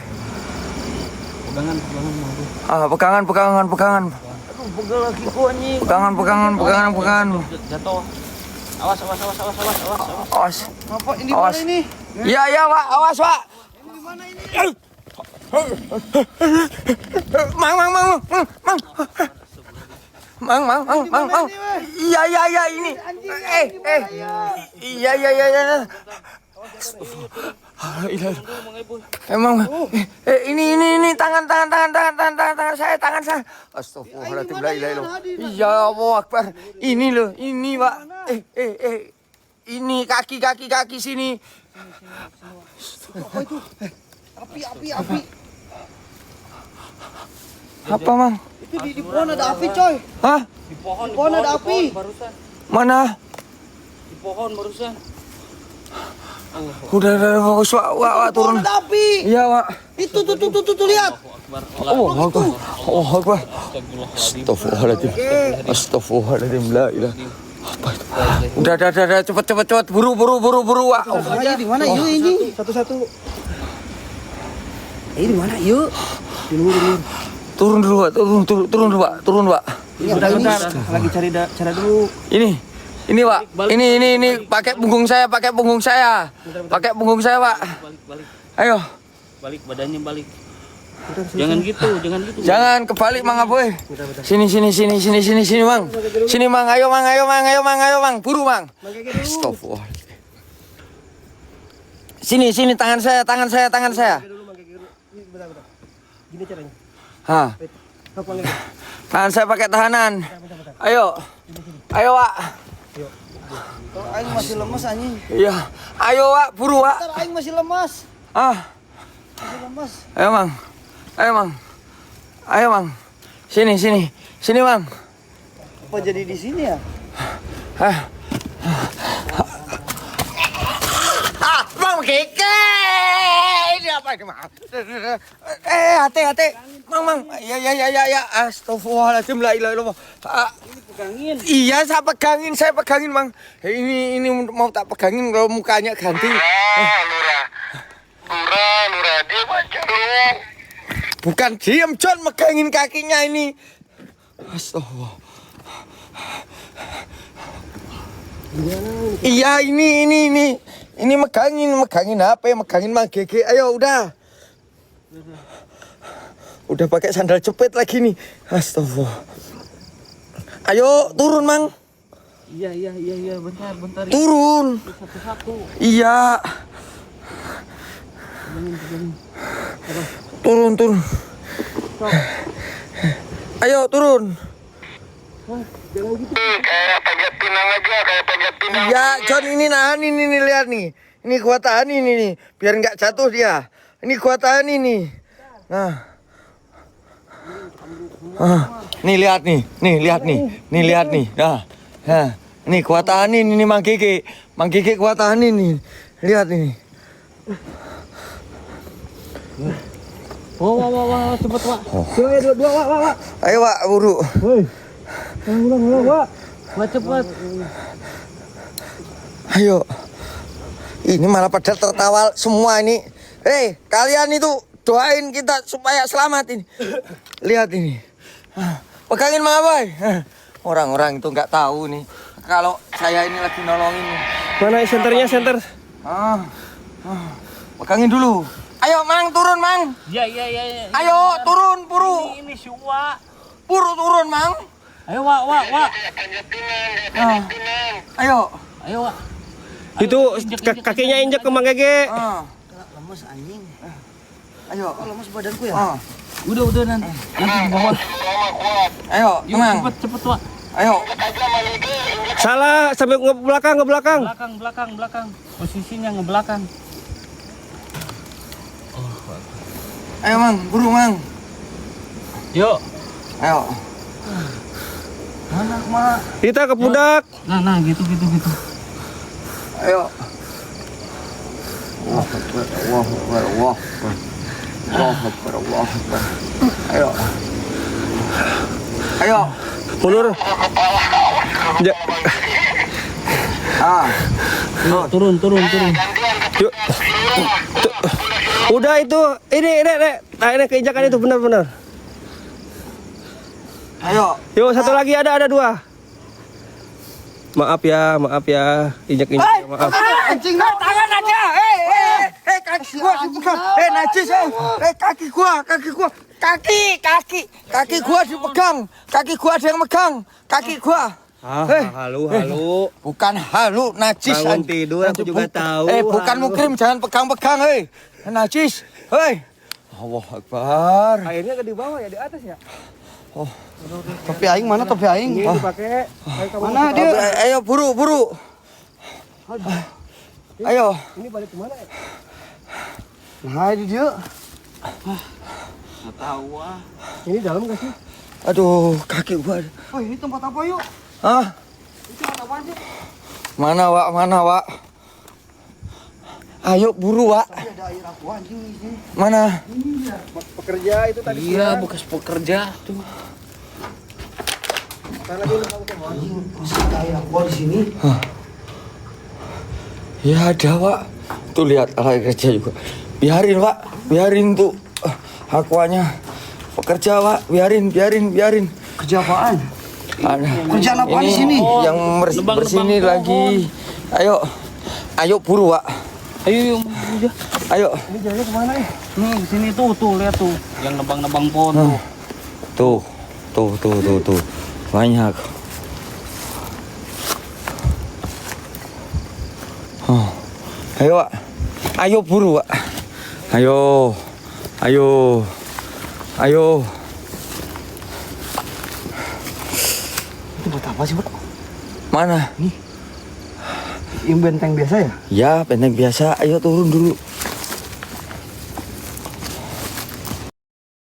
Pegangan. Pegangan. Pegangan. Pegel lagi ku anjing. Pegangan. Jatuh. Awas. Awas. Apa ini Awas. mana ini? Iya, Pak. Awas, Pak. Ini mana ini? Mang. Iya ini. Iya. Emang ini tangan saya. Astagfirullahaladzim, la ilaha illallah. Ya Allah Akbar. Ini loh, ini Pak. Ini kaki sini. Apa itu? Api. Apa, Mang? Itu di pohon ada api, coy. Hah? Di pohon ada api. barusan. Mana? Di pohon barusan. Udah bagus, Wak, turun. Ada api. Iya, Wak. Itu tuh lihat. Allah Akbar. Astagfirullahaladzim. La ilaha. Apa itu? Udah, cepet. Buru, Wak. Ayo di mana? Yuk ini. Satu-satu. Di mana? Yuk. Di luar. Turun dulu, Wak. Ini lagi cari cara dulu. Ini, Wak. Ini pakai punggung saya, Pak. Balik. Ayo. Balik badannya balik. Jangan gitu. Jangan kebalik, Mang Aboy. Sini, Mang. Sini, Mang. Ayo, Mang. Buru, Mang. Astagfirullah. Sini, tangan saya. Gini caranya. Hah. Tangan saya pakai tahanan. Ayo, Wak. Kalau aing masih lemas anjing. Iya. Ayo, Wak. Buru, Wak. Ntar aing masih lemas. Masih lemas. Ayo, Mang. Sini, Mang. Apa jadi di sini ya? Mang Keke. Ini apa ini, Mang? Hati. Mang. Ya. Astagfirullahaladzim, la ilaha illallah. Pegangin. Iya, saya pegangin, Mang. Ini mau tak pegangin kalau mukanya ganti. Lurah, dia baca lu. Bukan diem, John, megangin kakinya ini. Astagfirullah. Iya, ini megangin HP, megangin Mang Gege. Ayo, udah. Udah pakai sandal jepit lagi nih. Astagfirullah. Ayo, turun, Mang. Iya, bentar. Turun. Satu-satu. Iya. Turun. Ayo, turun. Kayak panjat pinang aja. Iya, John, ini nahan ini lihat nih. Ini gua tahan ini nih, biar nggak jatuh dia. Ini gua tahan ini. Nah. Nih lihat nih. Nah. Nih gua tahan ini Mang Gege. Gua tahan ini. Lihat ini. Wah, cepet, Wak. Coba dua, Wak. Ayo, Wak, buru. Ulang, Wak. Wak, cepet. Ayo. Ini malah pada tertawa semua ini. Kalian itu doain kita supaya selamat ini. Lihat ini. Pegangin, Mang Aboy. Orang-orang itu nggak tahu nih kalau saya ini lagi nolongin. Mana senter? Pegangin dulu. Ayo, Mang, turun, Mang. Iya. Ayo, turun, buru. Ini si Wak. Buru turun, Mang. Ayo, Wak. Ayo. Ayo, Wak. Itu kakinya injek ke Mang Gege. Lemes anjing. Ayo. Lemas badanku ya. Udah nanti di bawah. Ayo, Yuk, Mang. cepet, Wak. Ayo. Salah, sampai ngebelakang. Belakang. Posisinya ngebelakang. Ayo, Mang, buru, Mang. Yuk. Ayo. Mana, Mak? Kita ke pundak. Nah, gitu. Ayo. Allah Akbar. Ayo. Mundur. Turun. Gantian Yuk. Udah itu, ini, Rek. Nah, ini keinjakan itu benar-benar. Ayo. Yuk, satu lagi ada 2. Maaf ya, injak-injak. Maaf. Anjing, tangan aja. Kaki gua dipegang. Najis. Kaki gua. Kaki gua dipegang. Kaki gua ada yang megang. Kaki gua. Halu. Bukan halu, najis. Bangun tidur aku juga tahu. Bukan mukrim, jangan pegang-pegang, najis. Allah Akbar. Airnya ke di bawah ya, di atas ya? Topi aing mana topi aing? Ini dipakai. Mana dia? Ayo buru. Ayo. Ini balik kemana ya? Nah, ini dia. Nggak tahu ah. Ini dalam gak sih? Aduh, kaki gua. Oh, ini tempat apa yuk? Hah? Ini tempat apaan sih? Mana, Wak? Ayo buru, Wak. Tadi ada air aku anjing di sini. Mana? Pekerja itu tadi. Iya, bekas pekerja tuh. Karena dia lupa pakai anjing. Masih ada air aku di sini. Ya ada, Wak. Tuh lihat alat kerja juga. Biarin, Wak. Biarin tuh aquanya. Pekerja, Wak. Biarin. Kerja apaan? Ada. Kerjaan apaan Ini di sini? yang nebang-nebang bersini pohon. lagi. Ayo buru, Wak. Ayo. Ayo. Ini jalannya kemana ya? Nih, di sini tuh lihat tuh. Yang nebang-nebang pohon tuh. Tuh. Banyak. Ayo, Wak. Ayo buru, Wak. Ayo. Itu buat apa sih, Pak? Mana? Ini benteng biasa ya? Ya, benteng biasa. Ayo turun dulu.